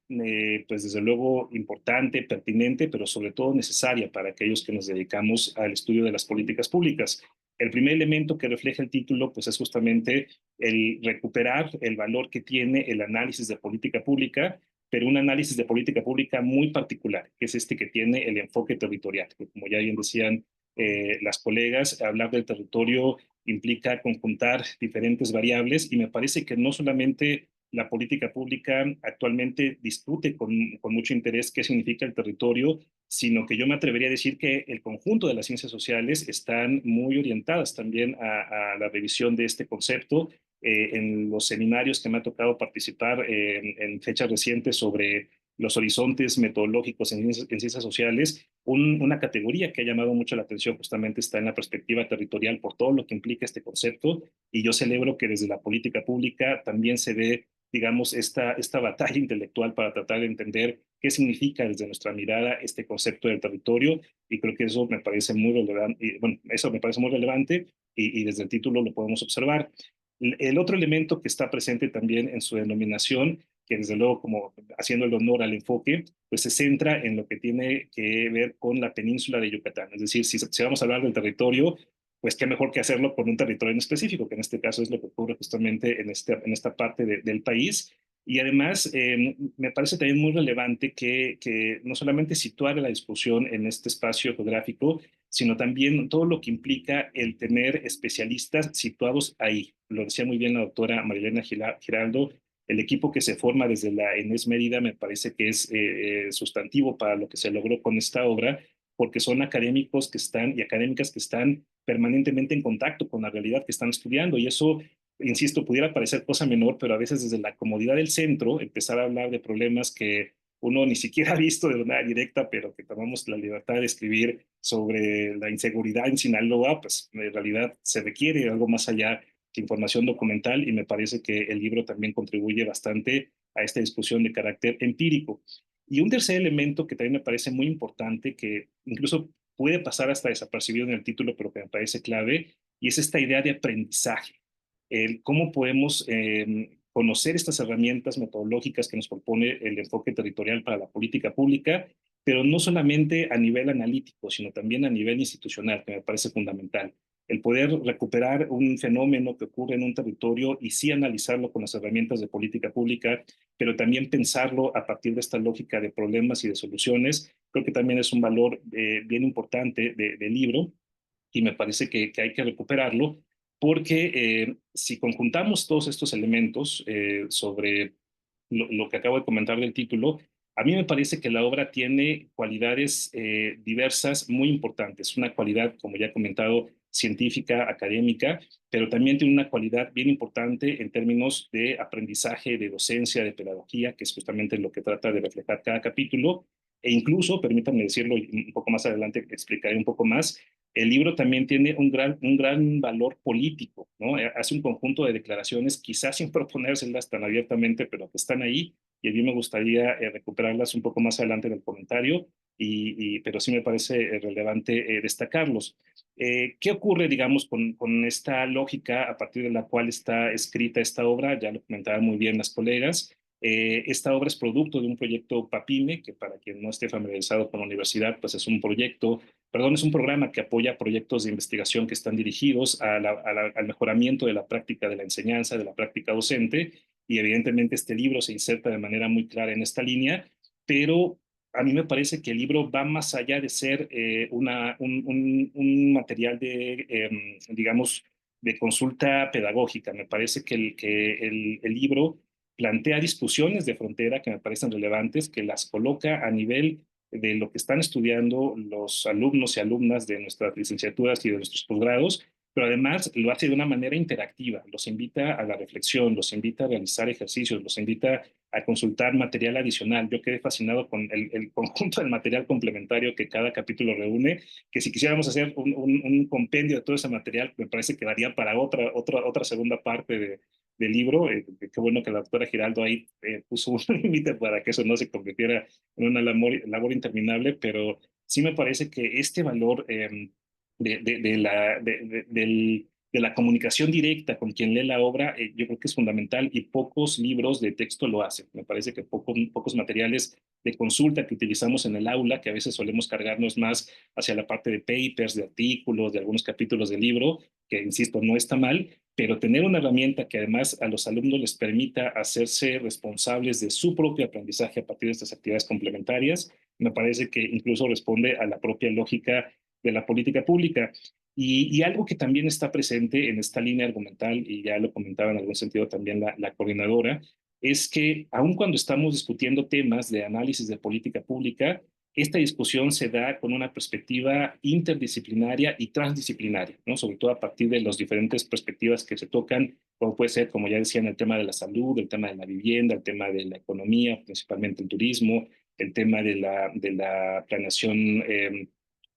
pues desde luego importante, pertinente, pero sobre todo necesaria para aquellos que nos dedicamos al estudio de las políticas públicas. El primer elemento que refleja el título, pues es justamente el recuperar el valor que tiene el análisis de política pública, pero un análisis de política pública muy particular, que es este que tiene el enfoque territorial, que como ya bien decían las colegas, hablar del territorio implica conjuntar diferentes variables, y me parece que no solamente la política pública actualmente discute con mucho interés qué significa el territorio, sino que yo me atrevería a decir que el conjunto de las ciencias sociales están muy orientadas también a la revisión de este concepto. En los seminarios que me ha tocado participar en fechas recientes sobre los horizontes metodológicos en ciencias sociales, una categoría que ha llamado mucho la atención justamente está en la perspectiva territorial por todo lo que implica este concepto, y yo celebro que desde la política pública también se ve, digamos, esta batalla intelectual para tratar de entender qué significa desde nuestra mirada este concepto del territorio, y creo que eso me parece muy relevante, bueno, eso me parece muy relevante, y desde el título lo podemos observar. El otro elemento que está presente también en su denominación, que desde luego, como haciendo el honor al enfoque, pues se centra en lo que tiene que ver con la península de Yucatán. Es decir, si vamos a hablar del territorio, pues qué mejor que hacerlo con un territorio en específico, que en este caso es lo que ocurre justamente en esta parte del país. Y además, me parece también muy relevante que no solamente situar la discusión en este espacio geográfico, sino también todo lo que implica el tener especialistas situados ahí. Lo decía muy bien la doctora Marilena Giraldo, el equipo que se forma desde la ENES Mérida me parece que es sustantivo para lo que se logró con esta obra, porque son académicos que están y académicas que están permanentemente en contacto con la realidad que están estudiando. Y eso, insisto, pudiera parecer cosa menor, pero a veces desde la comodidad del centro, empezar a hablar de problemas que uno ni siquiera ha visto de manera directa, pero que tomamos la libertad de escribir sobre la inseguridad en Sinaloa, pues en realidad se requiere algo más allá que información documental, y me parece que el libro también contribuye bastante a esta discusión de carácter empírico. Y un tercer elemento que también me parece muy importante, que incluso puede pasar hasta desapercibido en el título, pero que me parece clave, y es esta idea de aprendizaje. Cómo podemos conocer estas herramientas metodológicas que nos propone el enfoque territorial para la política pública, pero no solamente a nivel analítico, sino también a nivel institucional, que me parece fundamental. El poder recuperar un fenómeno que ocurre en un territorio y sí analizarlo con las herramientas de política pública, pero también pensarlo a partir de esta lógica de problemas y de soluciones, creo que también es un valor bien importante del libro, y me parece que hay que recuperarlo, porque si conjuntamos todos estos elementos sobre lo que acabo de comentar del título, a mí me parece que la obra tiene cualidades diversas muy importantes. Una cualidad, como ya he comentado, científica, académica, pero también tiene una cualidad bien importante en términos de aprendizaje, de docencia, de pedagogía, que es justamente lo que trata de reflejar cada capítulo. E incluso, permítanme decirlo un poco más adelante, explicaré un poco más, el libro también tiene un gran valor político, ¿no? Hace un conjunto de declaraciones, quizás sin proponérselas tan abiertamente, pero que están ahí, y a mí me gustaría recuperarlas un poco más adelante en el comentario, pero sí me parece relevante destacarlos. ¿Qué ocurre, digamos, con esta lógica a partir de la cual está escrita esta obra? Ya lo comentaban muy bien las colegas. Esta obra es producto de un proyecto PAPIME, que para quien no esté familiarizado con la universidad, pues es un proyecto, perdón, es un programa que apoya proyectos de investigación que están dirigidos al mejoramiento de la práctica de la enseñanza, de la práctica docente, y evidentemente este libro se inserta de manera muy clara en esta línea, pero a mí me parece que el libro va más allá de ser un material de, digamos, de consulta pedagógica. Me parece que el libro plantea discusiones de frontera que me parecen relevantes, que las coloca a nivel de lo que están estudiando los alumnos y alumnas de nuestras licenciaturas y de nuestros posgrados, pero además lo hace de una manera interactiva, los invita a la reflexión, los invita a realizar ejercicios, los invita a consultar material adicional. Yo quedé fascinado con el conjunto del material complementario que cada capítulo reúne, que si quisiéramos hacer un compendio de todo ese material, me parece que daría para otra segunda parte del libro. Qué bueno que la doctora Giraldo ahí puso un límite para que eso no se convirtiera en una labor interminable, pero sí me parece que este valor de la comunicación directa con quien lee la obra, yo creo que es fundamental, y pocos libros de texto lo hacen. Me parece que pocos materiales de consulta que utilizamos en el aula, que a veces solemos cargarnos más hacia la parte de papers, de artículos, de algunos capítulos del libro, que insisto, no está mal, pero tener una herramienta que además a los alumnos les permita hacerse responsables de su propio aprendizaje a partir de estas actividades complementarias, me parece que incluso responde a la propia lógica de la política pública. Y algo que también está presente en esta línea argumental, y ya lo comentaba en algún sentido también la coordinadora, es que aun cuando estamos discutiendo temas de análisis de política pública, esta discusión se da con una perspectiva interdisciplinaria y transdisciplinaria, ¿no? Sobre todo a partir de las diferentes perspectivas que se tocan, como puede ser, como ya decían, el tema de la salud, el tema de la vivienda, el tema de la economía, principalmente el turismo, el tema de la planeación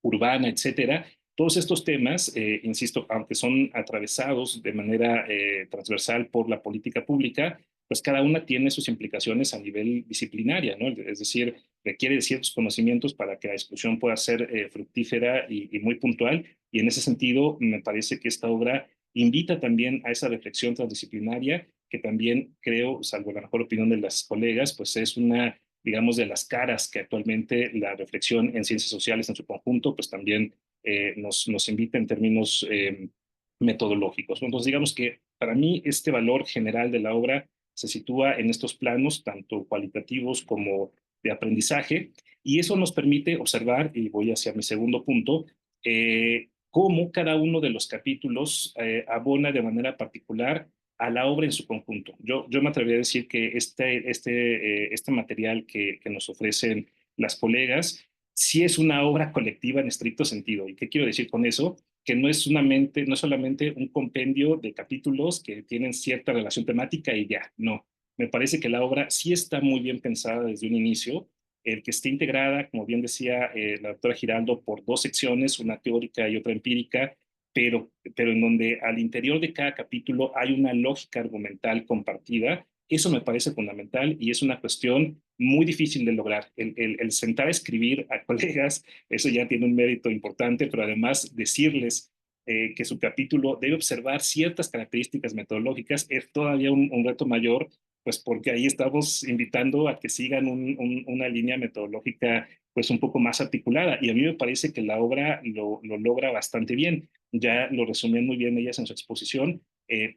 urbana, etcétera. Todos estos temas, insisto, aunque son atravesados de manera transversal por la política pública, pues cada una tiene sus implicaciones a nivel disciplinaria, ¿no? Es decir, requiere de ciertos conocimientos para que la discusión pueda ser fructífera y muy puntual. Y en ese sentido, me parece que esta obra invita también a esa reflexión transdisciplinaria, que también creo, salvo la mejor opinión de las colegas, pues es una, digamos, de las caras que actualmente la reflexión en ciencias sociales en su conjunto, pues también nos invita en términos metodológicos. Entonces, digamos que para mí este valor general de la obra se sitúa en estos planos, tanto cualitativos como de aprendizaje, y eso nos permite observar, y voy hacia mi segundo punto, cómo cada uno de los capítulos abona de manera particular a la obra en su conjunto. Yo me atrevería a decir que este material que nos ofrecen las colegas sí es una obra colectiva en estricto sentido. ¿Y qué quiero decir con eso? Que no es solamente un compendio de capítulos que tienen cierta relación temática y ya, no. Me parece que la obra sí está muy bien pensada desde un inicio, el que esté integrada, como bien decía la doctora Giraldo, por dos secciones, una teórica y otra empírica, pero en donde al interior de cada capítulo hay una lógica argumental compartida. Eso me parece fundamental y es una cuestión muy difícil de lograr. El sentar a escribir a colegas, eso ya tiene un mérito importante, pero además decirles que su capítulo debe observar ciertas características metodológicas es todavía un reto mayor, pues porque ahí estamos invitando a que sigan una línea metodológica pues un poco más articulada. Y a mí me parece que la obra lo logra bastante bien. Ya lo resumían muy bien ellas en su exposición,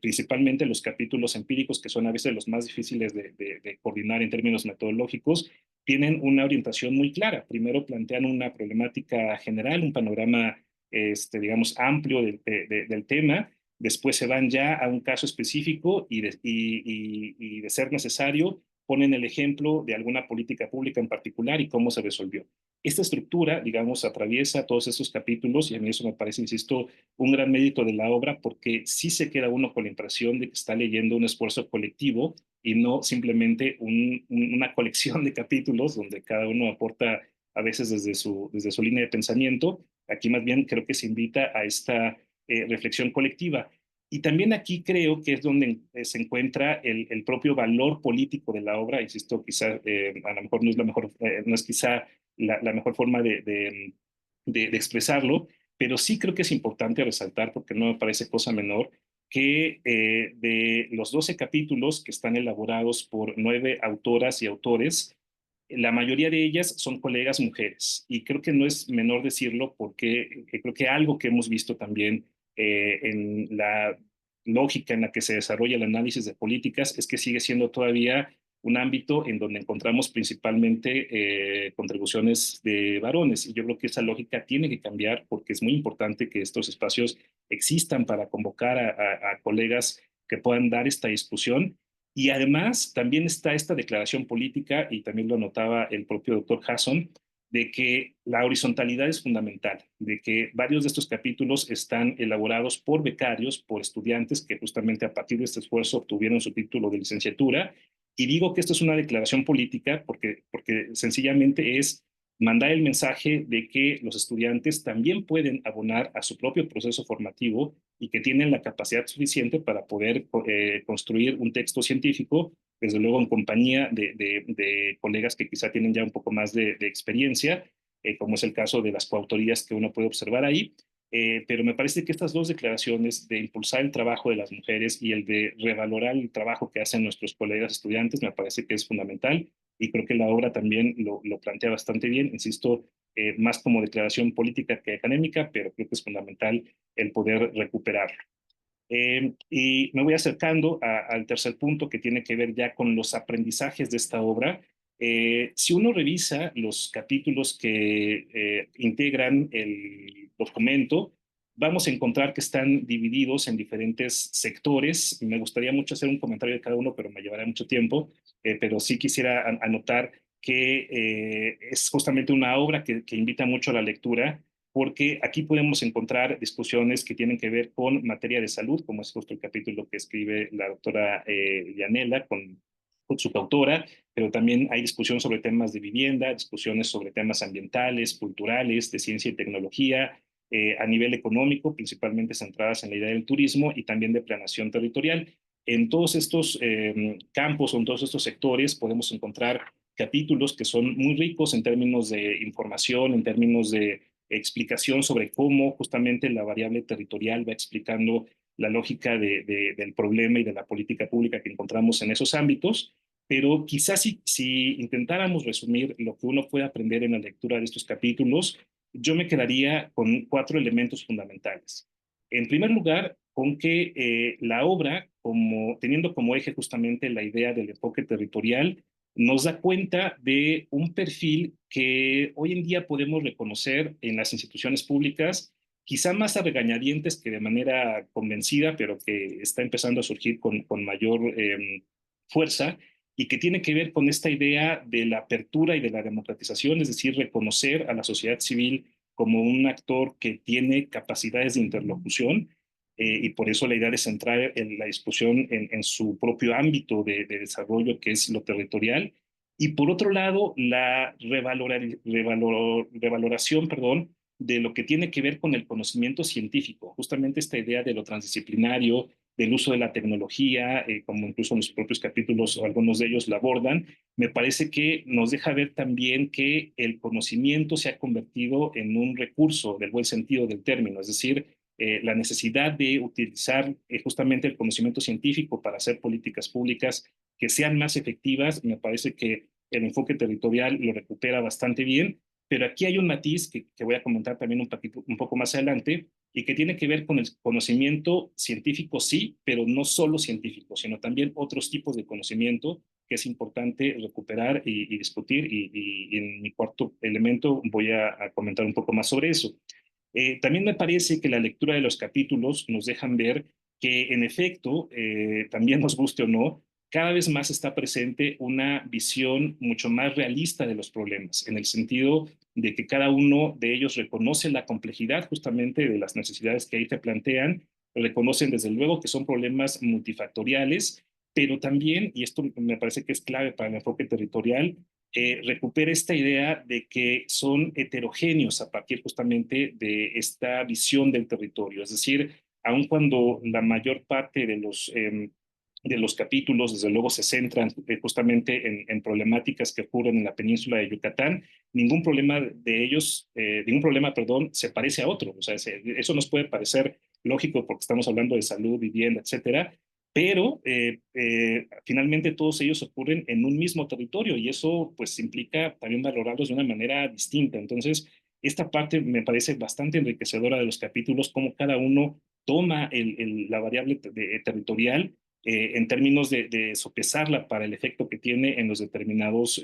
principalmente los capítulos empíricos, que son a veces los más difíciles de coordinar en términos metodológicos, tienen una orientación muy clara. Primero plantean una problemática general, un panorama, digamos, amplio del tema. Después se van ya a un caso específico y de ser necesario, ponen el ejemplo de alguna política pública en particular y cómo se resolvió. Esta estructura, digamos, atraviesa todos esos capítulos y a mí eso me parece, insisto, un gran mérito de la obra porque sí se queda uno con la impresión de que está leyendo un esfuerzo colectivo y no simplemente una colección de capítulos donde cada uno aporta a veces desde su línea de pensamiento. Aquí más bien creo que se invita a esta reflexión colectiva. Y también aquí creo que es donde se encuentra el propio valor político de la obra. Insisto, quizá a lo mejor no es la mejor, no es quizá la mejor forma de expresarlo, pero sí creo que es importante resaltar, porque no me parece cosa menor, que de los 12 capítulos que están elaborados por 9 autoras y autores, la mayoría de ellas son colegas mujeres. Y creo que no es menor decirlo porque creo que algo que hemos visto también en la lógica en la que se desarrolla el análisis de políticas es que sigue siendo todavía un ámbito en donde encontramos principalmente contribuciones de varones. Y yo creo que esa lógica tiene que cambiar porque es muy importante que estos espacios existan para convocar a colegas que puedan dar esta discusión. Y además también está esta declaración política, y también lo anotaba el propio doctor Hasson, de que la horizontalidad es fundamental, de que varios de estos capítulos están elaborados por becarios, por estudiantes que justamente a partir de este esfuerzo obtuvieron su título de licenciatura. Y digo que esto es una declaración política porque sencillamente es mandar el mensaje de que los estudiantes también pueden abonar a su propio proceso formativo y que tienen la capacidad suficiente para poder construir un texto científico, desde luego en compañía de colegas que quizá tienen ya un poco más de experiencia, como es el caso de las coautorías que uno puede observar ahí. Pero me parece que estas dos declaraciones de impulsar el trabajo de las mujeres y el de revalorar el trabajo que hacen nuestros colegas estudiantes me parece que es fundamental y creo que la obra también lo plantea bastante bien, insisto, más como declaración política que académica, pero creo que es fundamental el poder recuperarlo. Y me voy acercando al tercer punto que tiene que ver ya con los aprendizajes de esta obra. Si uno revisa los capítulos que integran el documento, vamos a encontrar que están divididos en diferentes sectores. Me gustaría mucho hacer un comentario de cada uno, pero me llevará mucho tiempo. Pero sí quisiera anotar que es justamente una obra que invita mucho a la lectura porque aquí podemos encontrar discusiones que tienen que ver con materia de salud, como es justo el capítulo que escribe la doctora Yanela con su coautora, pero también hay discusión sobre temas de vivienda, discusiones sobre temas ambientales, culturales, de ciencia y tecnología, a nivel económico, principalmente centradas en la idea del turismo y también de planeación territorial. En todos estos campos o en todos estos sectores podemos encontrar capítulos que son muy ricos en términos de información, en términos de explicación sobre cómo justamente la variable territorial va explicando la lógica del problema y de la política pública que encontramos en esos ámbitos. Pero quizás si intentáramos resumir lo que uno puede aprender en la lectura de estos capítulos, yo me quedaría con 4 elementos fundamentales. En primer lugar, con que la obra, teniendo como eje justamente la idea del enfoque territorial, nos da cuenta de un perfil que hoy en día podemos reconocer en las instituciones públicas, quizá más a regañadientes que de manera convencida, pero que está empezando a surgir con mayor fuerza, y que tiene que ver con esta idea de la apertura y de la democratización, es decir, reconocer a la sociedad civil como un actor que tiene capacidades de interlocución, y por eso la idea de centrar la discusión en su propio ámbito de desarrollo, que es lo territorial. Y por otro lado, la revaloración, perdón, de lo que tiene que ver con el conocimiento científico, justamente esta idea de lo transdisciplinario, del uso de la tecnología, como incluso en los propios capítulos o algunos de ellos la abordan, me parece que nos deja ver también que el conocimiento se ha convertido en un recurso del buen sentido del término, es decir, la necesidad de utilizar justamente el conocimiento científico para hacer políticas públicas que sean más efectivas. Me parece que el enfoque territorial lo recupera bastante bien, pero aquí hay un matiz que voy a comentar también un poco más adelante, y que tiene que ver con el conocimiento científico, sí, pero no solo científico, sino también otros tipos de conocimiento que es importante recuperar y discutir, y en mi cuarto elemento voy a comentar un poco más sobre eso. También me parece que la lectura de los capítulos nos dejan ver que, en efecto, también nos guste o no, cada vez más está presente una visión mucho más realista de los problemas, en el sentido de que cada uno de ellos reconoce la complejidad justamente de las necesidades que ahí se plantean, reconocen desde luego que son problemas multifactoriales, pero también, y esto me parece que es clave para el enfoque territorial, recupera esta idea de que son heterogéneos a partir justamente de esta visión del territorio. Es decir, aun cuando la mayor parte de los capítulos, desde luego, se centran justamente en problemáticas que ocurren en la península de Yucatán, ningún problema de ellos, ningún problema, perdón, se parece a otro. O sea, eso nos puede parecer lógico porque estamos hablando de salud, vivienda, etcétera, pero finalmente todos ellos ocurren en un mismo territorio, y eso pues implica también valorarlos de una manera distinta. Entonces, esta parte me parece bastante enriquecedora de los capítulos, cómo cada uno toma la variable territorial en términos de sopesarla para el efecto que tiene en los determinados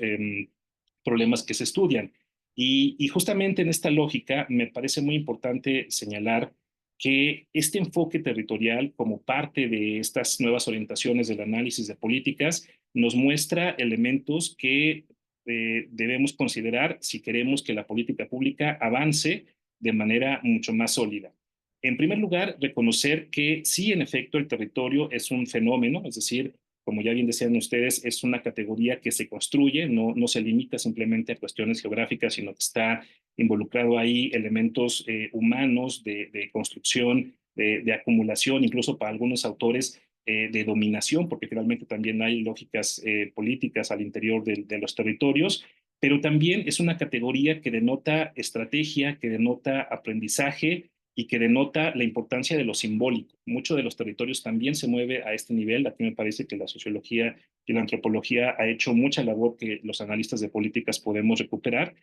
problemas que se estudian. Y justamente en esta lógica me parece muy importante señalar que este enfoque territorial, como parte de estas nuevas orientaciones del análisis de políticas, nos muestra elementos que debemos considerar si queremos que la política pública avance de manera mucho más sólida. En primer lugar, reconocer que sí, en efecto, el territorio es un fenómeno, es decir, como ya bien decían ustedes, es una categoría que se construye, no se limita simplemente a cuestiones geográficas, sino que está involucrado ahí elementos humanos de construcción, de acumulación, incluso para algunos autores de dominación, porque finalmente también hay lógicas políticas al interior de los territorios, pero también es una categoría que denota estrategia, que denota aprendizaje y que denota la importancia de lo simbólico. Mucho de los territorios también se mueve a este nivel. Aquí me parece que la sociología y la antropología ha hecho mucha labor que los analistas de políticas podemos recuperar,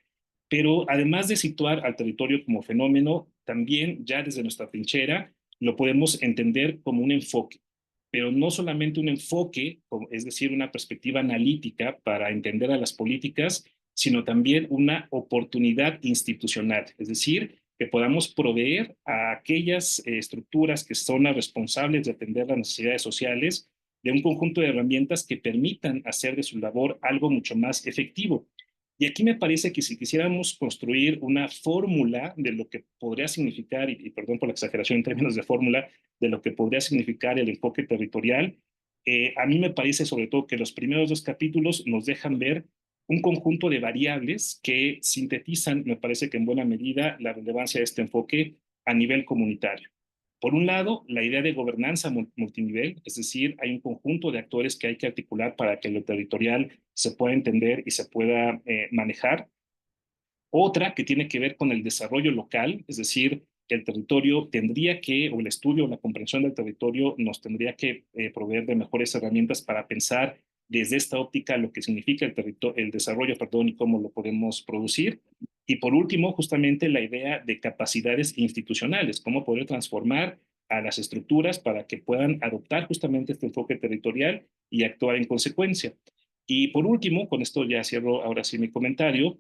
pero además de situar al territorio como fenómeno, también ya desde nuestra trinchera lo podemos entender como un enfoque, pero no solamente un enfoque, es decir, una perspectiva analítica para entender a las políticas, sino también una oportunidad institucional, es decir, que podamos proveer a aquellas estructuras que son las responsables de atender las necesidades sociales de un conjunto de herramientas que permitan hacer de su labor algo mucho más efectivo. Y aquí me parece que si quisiéramos construir una fórmula de lo que podría significar, y perdón por la exageración en términos de fórmula, de lo que podría significar el enfoque territorial, a mí me parece sobre todo que los primeros dos capítulos nos dejan ver un conjunto de variables que sintetizan, me parece que en buena medida, la relevancia de este enfoque a nivel comunitario. Por un lado, la idea de gobernanza multinivel, es decir, hay un conjunto de actores que hay que articular para que lo territorial se pueda entender y se pueda manejar. Otra que tiene que ver con el desarrollo local, es decir, el territorio tendría que, o el estudio o la comprensión del territorio nos tendría que proveer de mejores herramientas para pensar desde esta óptica lo que significa el desarrollo, perdón, y cómo lo podemos producir. Y por último, justamente la idea de capacidades institucionales, cómo poder transformar a las estructuras para que puedan adoptar justamente este enfoque territorial y actuar en consecuencia. Y por último, con esto ya cierro ahora sí mi comentario,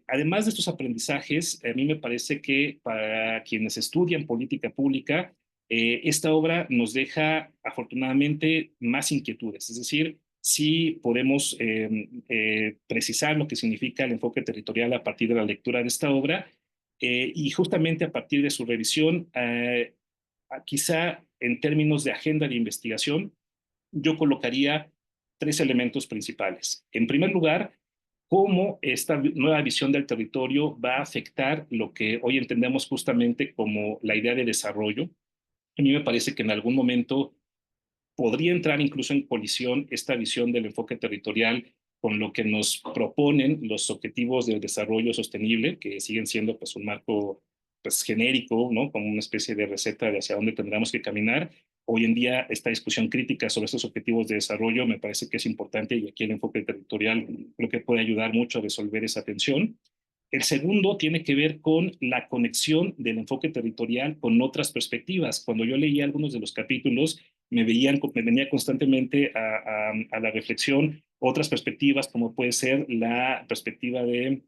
además de estos aprendizajes, a mí me parece que para quienes estudian política pública, esta obra nos deja afortunadamente más inquietudes. Es decir, sí podemos precisar lo que significa el enfoque territorial a partir de la lectura de esta obra y justamente a partir de su revisión, quizá en términos de agenda de investigación, yo colocaría tres elementos principales. En primer lugar, cómo esta nueva visión del territorio va a afectar lo que hoy entendemos justamente como la idea de desarrollo. A mí me parece que en algún momento podría entrar incluso en colisión esta visión del enfoque territorial con lo que nos proponen los objetivos del desarrollo sostenible, que siguen siendo pues un marco pues genérico, ¿no? Como una especie de receta de hacia dónde tendremos que caminar. Hoy en día esta discusión crítica sobre estos objetivos de desarrollo me parece que es importante y aquí el enfoque territorial creo que puede ayudar mucho a resolver esa tensión. El segundo tiene que ver con la conexión del enfoque territorial con otras perspectivas. Cuando yo leía algunos de los capítulos, me venía constantemente a la reflexión otras perspectivas, como puede ser la perspectiva de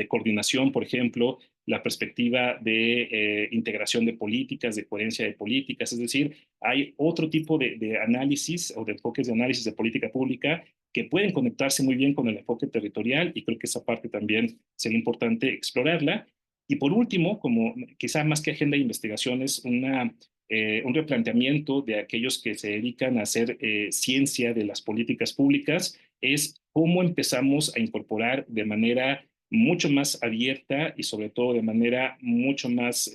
coordinación, por ejemplo, la perspectiva de integración de políticas, de coherencia de políticas, es decir, hay otro tipo de análisis o de enfoques de análisis de política pública que pueden conectarse muy bien con el enfoque territorial y creo que esa parte también sería importante explorarla. Y por último, como quizá más que agenda de investigación, es un replanteamiento de aquellos que se dedican a hacer ciencia de las políticas públicas, es cómo empezamos a incorporar de manera mucho más abierta y sobre todo de manera mucho más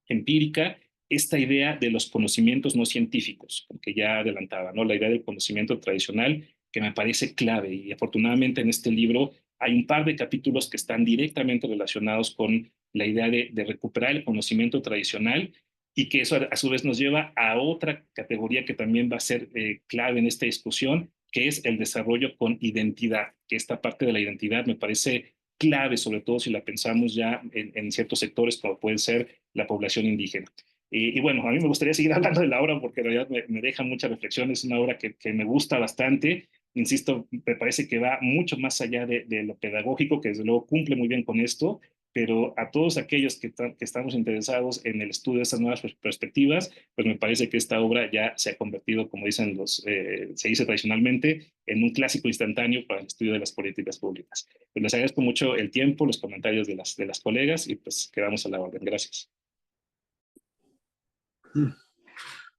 empírica esta idea de los conocimientos no científicos, porque ya adelantaba, ¿no? La idea del conocimiento tradicional que me parece clave y afortunadamente en este libro hay un par de capítulos que están directamente relacionados con la idea de recuperar el conocimiento tradicional y que eso a su vez nos lleva a otra categoría que también va a ser clave en esta discusión, que es el desarrollo con identidad, que esta parte de la identidad me parece clave, sobre todo si la pensamos ya en ciertos sectores como puede ser la población indígena. Y bueno, a mí me gustaría seguir hablando de la obra porque en realidad me deja mucha reflexión, es una obra que me gusta bastante, insisto, me parece que va mucho más allá de lo pedagógico, que desde luego cumple muy bien con esto, pero a todos aquellos que estamos interesados en el estudio de estas nuevas perspectivas, pues me parece que esta obra ya se ha convertido, como dicen se dice tradicionalmente, en un clásico instantáneo para el estudio de las políticas públicas. Pues les agradezco mucho el tiempo, los comentarios de las colegas y pues quedamos a la orden. Gracias.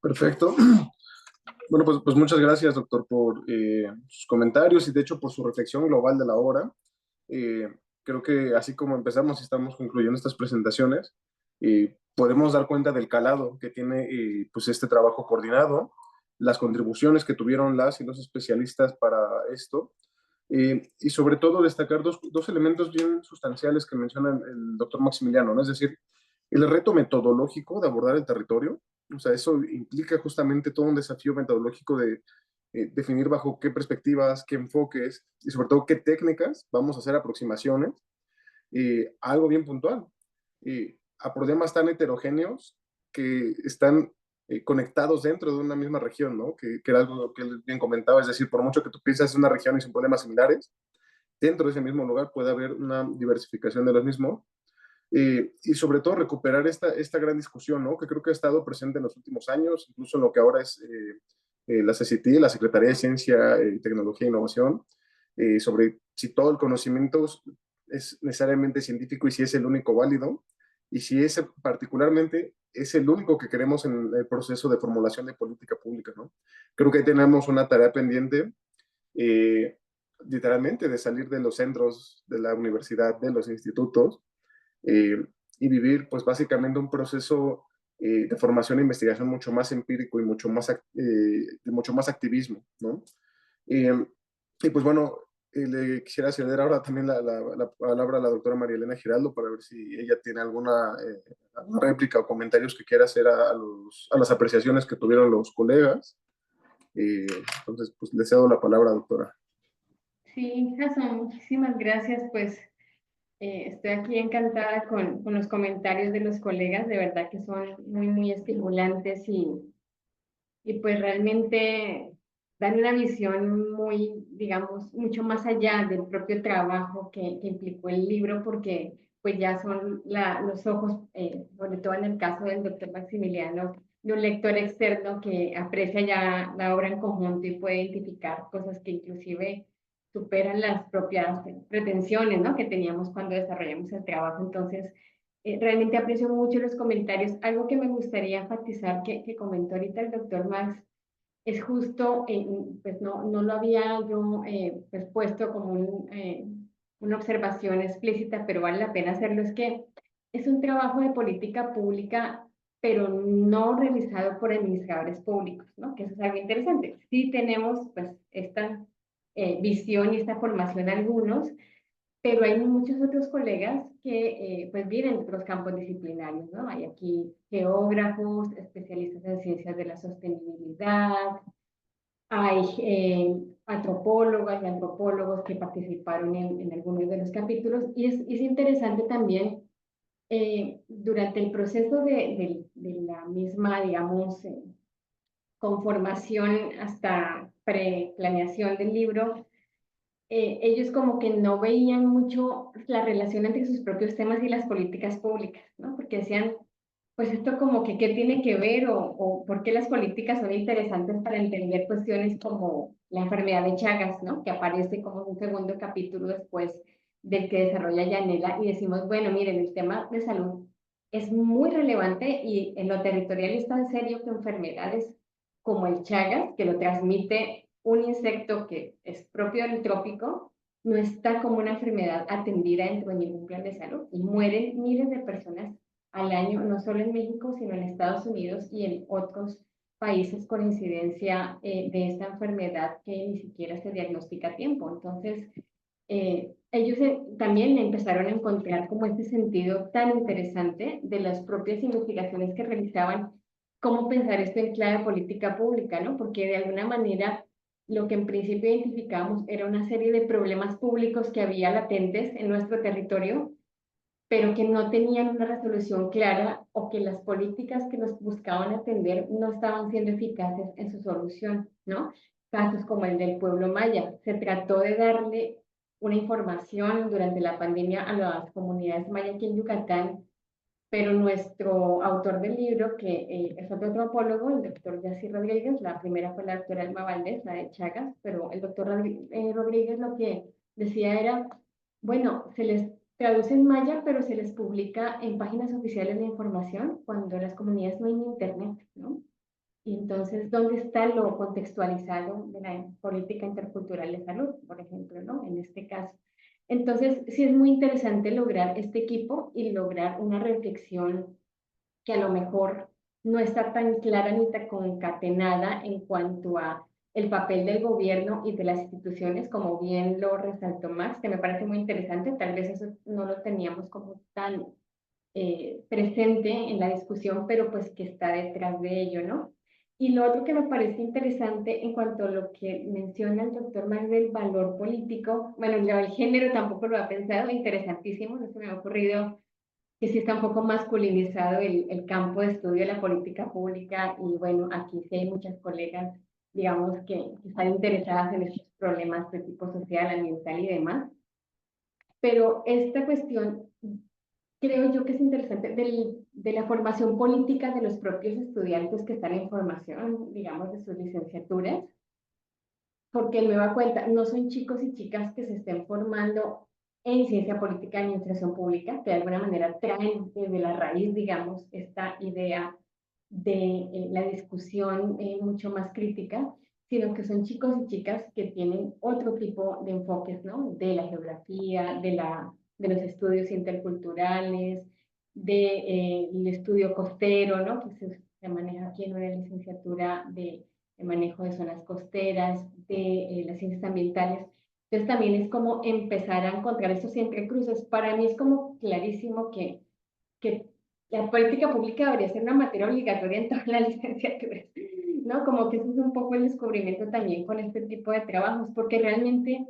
Perfecto. Bueno, pues muchas gracias, doctor, por sus comentarios y de hecho por su reflexión global de la obra. Creo que así como empezamos y estamos concluyendo estas presentaciones, podemos dar cuenta del calado que tiene pues este trabajo coordinado, las contribuciones que tuvieron las y los especialistas para esto, y sobre todo destacar dos elementos bien sustanciales que menciona el doctor Maximiliano, ¿no? Es decir, el reto metodológico de abordar el territorio, o sea, eso implica justamente todo un desafío metodológico de definir bajo qué perspectivas, qué enfoques y sobre todo qué técnicas vamos a hacer aproximaciones a algo bien puntual, a problemas tan heterogéneos que están conectados dentro de una misma región, ¿no? Que era algo que él bien comentaba, es decir, por mucho que tú pienses en una región y son problemas similares, dentro de ese mismo lugar puede haber una diversificación de los mismos y sobre todo recuperar esta gran discusión, ¿no? Que creo que ha estado presente en los últimos años, incluso en lo que ahora es la CCT, la Secretaría de Ciencia, Tecnología e Innovación, sobre si todo el conocimiento es necesariamente científico y si es el único válido, y si ese particularmente es el único que queremos en el proceso de formulación de política pública, ¿no? Creo que tenemos una tarea pendiente, eh, literalmente, de salir de los centros de la universidad, de los institutos, eh, y vivir pues básicamente un proceso de formación e investigación mucho más empírico y de mucho más activismo, ¿no? Y pues bueno, le quisiera ceder ahora también la palabra a la doctora María Elena Giraldo para ver si ella tiene alguna réplica o comentarios que quiera hacer a las apreciaciones que tuvieron los colegas. Entonces, pues le cedo la palabra, doctora. Sí, Jason, muchísimas gracias. Pues estoy aquí encantada con los comentarios de los colegas, de verdad que son muy, muy estimulantes y pues realmente dan una visión muy, digamos, mucho más allá del propio trabajo que implicó el libro, porque pues ya son los ojos, sobre todo en el caso del doctor Maximiliano, de un lector externo que aprecia ya la obra en conjunto y puede identificar cosas que inclusive superan las propias pretensiones, ¿no?, que teníamos cuando desarrollamos el trabajo. Entonces, realmente aprecio mucho los comentarios. Algo que me gustaría enfatizar que comentó ahorita el doctor Max es justo, pues no lo había yo pues puesto como una observación explícita, pero vale la pena hacerlo, es que es un trabajo de política pública, pero no realizado por administradores públicos, ¿no? Que eso es algo interesante. Sí tenemos pues esta visión y esta formación algunos, pero hay muchos otros colegas que pues vienen de otros campos disciplinarios, ¿no? Hay aquí geógrafos, especialistas en ciencias de la sostenibilidad, hay antropólogas y antropólogos que participaron en algunos de los capítulos, y es interesante también durante el proceso de la misma, digamos, conformación hasta preplaneación del libro, ellos como que no veían mucho la relación entre sus propios temas y las políticas públicas, ¿no? Porque decían, pues esto como que qué tiene que ver o por qué las políticas son interesantes para entender cuestiones como la enfermedad de Chagas, ¿no?, que aparece como un segundo capítulo después del que desarrolla Yanela, y decimos, bueno, miren, el tema de salud es muy relevante y en lo territorial es tan serio que enfermedades como el Chagas, que lo transmite un insecto que es propio del trópico, no está como una enfermedad atendida dentro de ningún plan de salud y mueren miles de personas al año, no solo en México, sino en Estados Unidos y en otros países con incidencia de esta enfermedad que ni siquiera se diagnostica a tiempo. Entonces, ellos también empezaron a encontrar como este sentido tan interesante de las propias investigaciones que realizaban, cómo pensar esto en clave política pública, ¿no? Porque de alguna manera lo que en principio identificábamos era una serie de problemas públicos que había latentes en nuestro territorio, pero que no tenían una resolución clara o que las políticas que nos buscaban atender no estaban siendo eficaces en su solución, ¿no? Casos como el del pueblo maya. Se trató de darle una información durante la pandemia a las comunidades maya aquí en Yucatán, pero nuestro autor del libro, que es otro antropólogo, el doctor Yacy Rodríguez, la primera fue la doctora Alma Valdés, la de Chagas, pero el doctor Rodríguez lo que decía era, bueno, se les traduce en maya, pero se les publica en páginas oficiales de información cuando en las comunidades no hay ni internet, ¿no? Y entonces, ¿dónde está lo contextualizado de la política intercultural de salud, por ejemplo, ¿no?, en este caso? Entonces, sí es muy interesante lograr este equipo y lograr una reflexión que a lo mejor no está tan clara ni tan concatenada en cuanto a el papel del gobierno y de las instituciones, como bien lo resaltó Max, que me parece muy interesante. Tal vez eso no lo teníamos como tan presente en la discusión, pero pues que está detrás de ello, ¿no? Y lo otro que me parece interesante en cuanto a lo que menciona el doctor Max del valor político, bueno, el género tampoco lo ha pensado, interesantísimo, no se me ha ocurrido que sí está un poco masculinizado el campo de estudio de la política pública, y bueno, aquí sí hay muchas colegas, digamos, que están interesadas en estos problemas de tipo social, ambiental y demás, pero esta cuestión creo yo que es interesante de la formación política de los propios estudiantes que están en formación, digamos, de sus licenciaturas, porque me da cuenta, no son chicos y chicas que se estén formando en ciencia política y administración pública, que de alguna manera traen desde la raíz, digamos, esta idea de la discusión mucho más crítica, sino que son chicos y chicas que tienen otro tipo de enfoques, ¿no? De la geografía, de los estudios interculturales, del estudio costero, ¿no?, que se maneja aquí en una licenciatura de manejo de zonas costeras, de las ciencias ambientales. Entonces también es como empezar a encontrar estos entrecruces. Para mí es como clarísimo que la política pública debería ser una materia obligatoria en todas las licenciaturas, ¿no? Como que eso es un poco el descubrimiento también con este tipo de trabajos, porque realmente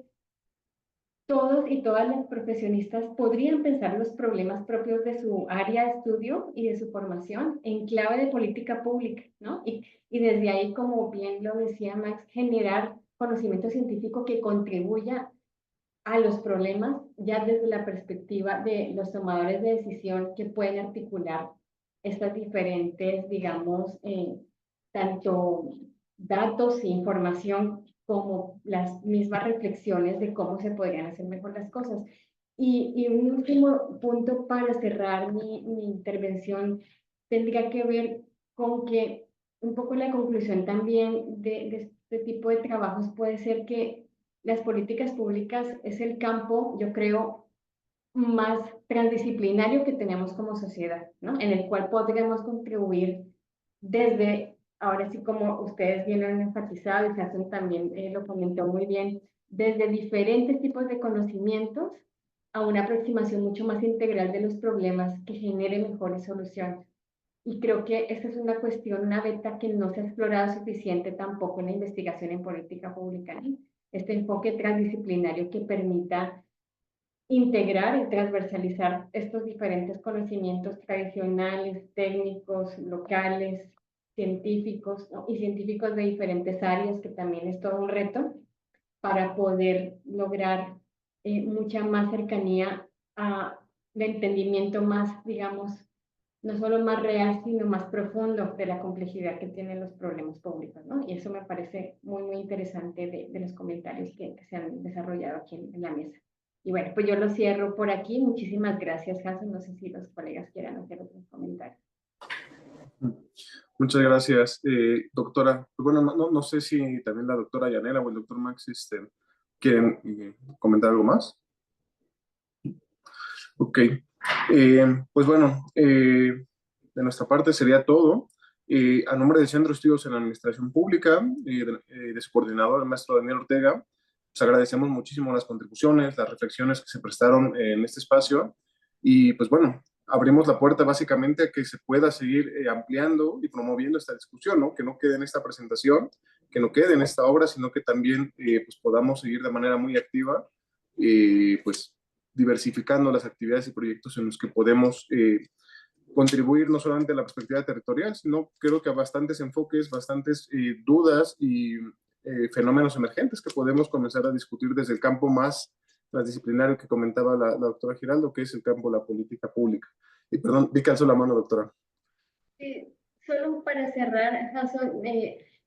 todos y todas las profesionistas podrían pensar los problemas propios de su área de estudio y de su formación en clave de política pública, ¿no? Y desde ahí, como bien lo decía Max, generar conocimiento científico que contribuya a los problemas ya desde la perspectiva de los tomadores de decisión que pueden articular estas diferentes, digamos, tanto datos e información como las mismas reflexiones de cómo se podrían hacer mejor las cosas. Y un último punto para cerrar mi intervención tendría que ver con que un poco la conclusión también de este tipo de trabajos puede ser que las políticas públicas es el campo, yo creo, más transdisciplinario que tenemos como sociedad, ¿no? En el cual podremos contribuir desde, ahora sí como ustedes bien lo han enfatizado y Jason también lo comentó muy bien, desde diferentes tipos de conocimientos a una aproximación mucho más integral de los problemas que genere mejores soluciones. Y creo que esta es una cuestión, una beta que no se ha explorado suficiente tampoco en la investigación en política pública, ¿eh? Este enfoque transdisciplinario que permita integrar y transversalizar estos diferentes conocimientos tradicionales, técnicos, locales, científicos, ¿no? Y científicos de diferentes áreas, que también es todo un reto, para poder lograr mucha más cercanía a el entendimiento más, digamos, no solo más real, sino más profundo de la complejidad que tienen los problemas públicos, ¿no? Y eso me parece muy, muy interesante de los comentarios que se han desarrollado aquí en la mesa. Y bueno, pues yo lo cierro por aquí. Muchísimas gracias, Jason. No sé si los colegas quieran hacer otros comentarios. Muchas gracias, doctora. Pues bueno, no sé si también la doctora Yanela o el doctor Max quieren comentar algo más. Ok. Pues bueno, de nuestra parte sería todo. A nombre del Centro de Estudios en Administración Pública, de su coordinador, el maestro Daniel Ortega, pues agradecemos muchísimo las contribuciones, las reflexiones que se prestaron en este espacio y pues bueno, abrimos la puerta básicamente a que se pueda seguir ampliando y promoviendo esta discusión, ¿no? Que no quede en esta presentación, que no quede en esta obra, sino que también pues podamos seguir de manera muy activa, pues diversificando las actividades y proyectos en los que podemos contribuir no solamente a la perspectiva territorial, sino creo que a bastantes enfoques, bastantes dudas y fenómenos emergentes que podemos comenzar a discutir desde el campo más transdisciplinario que comentaba la doctora Giraldo, que es el campo de la política pública. Y perdón, vi que alzó la mano, doctora. Solo para cerrar, Jason,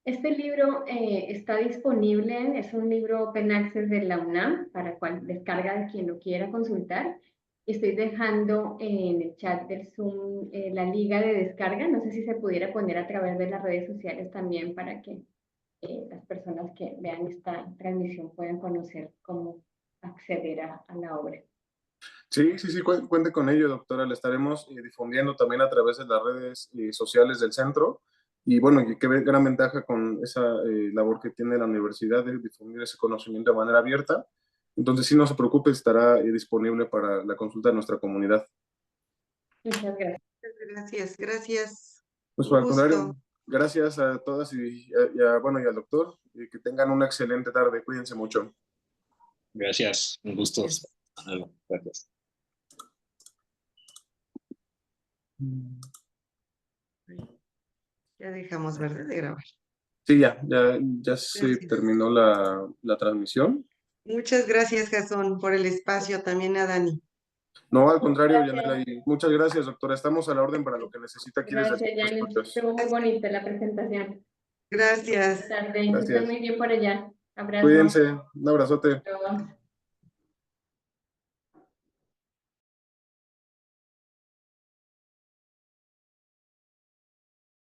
este libro está disponible, es un libro Open Access de la UNAM, para cual descarga de quien lo quiera consultar. Estoy dejando en el chat del Zoom la liga de descarga. No sé si se pudiera poner a través de las redes sociales también para que las personas que vean esta transmisión puedan conocer cómo acceder a la obra. Sí, cuente con ello, doctora. Le estaremos difundiendo también a través de las redes sociales del centro. Y bueno, qué gran ventaja con esa labor que tiene la universidad de difundir ese conocimiento de manera abierta. Entonces, sí, no se preocupe, estará disponible para la consulta de nuestra comunidad. Muchas gracias. Gracias. Pues al contrario, gracias a todas y al doctor. Que tengan una excelente tarde. Cuídense mucho. Gracias, un gusto. Gracias. Ya dejamos, ¿verdad?, de grabar. Sí, ya se terminó la transmisión. Muchas gracias, Jason, por el espacio, también a Dani. No, al contrario, Yanela, y muchas gracias, doctora. Estamos a la orden para lo que necesita aquí gracias, desde el Yanis. Estuvo muy bonita la presentación. Gracias. Buenas tardes. Estén muy bien por allá. Abrazo. Cuídense. Un abrazote. Hasta luego.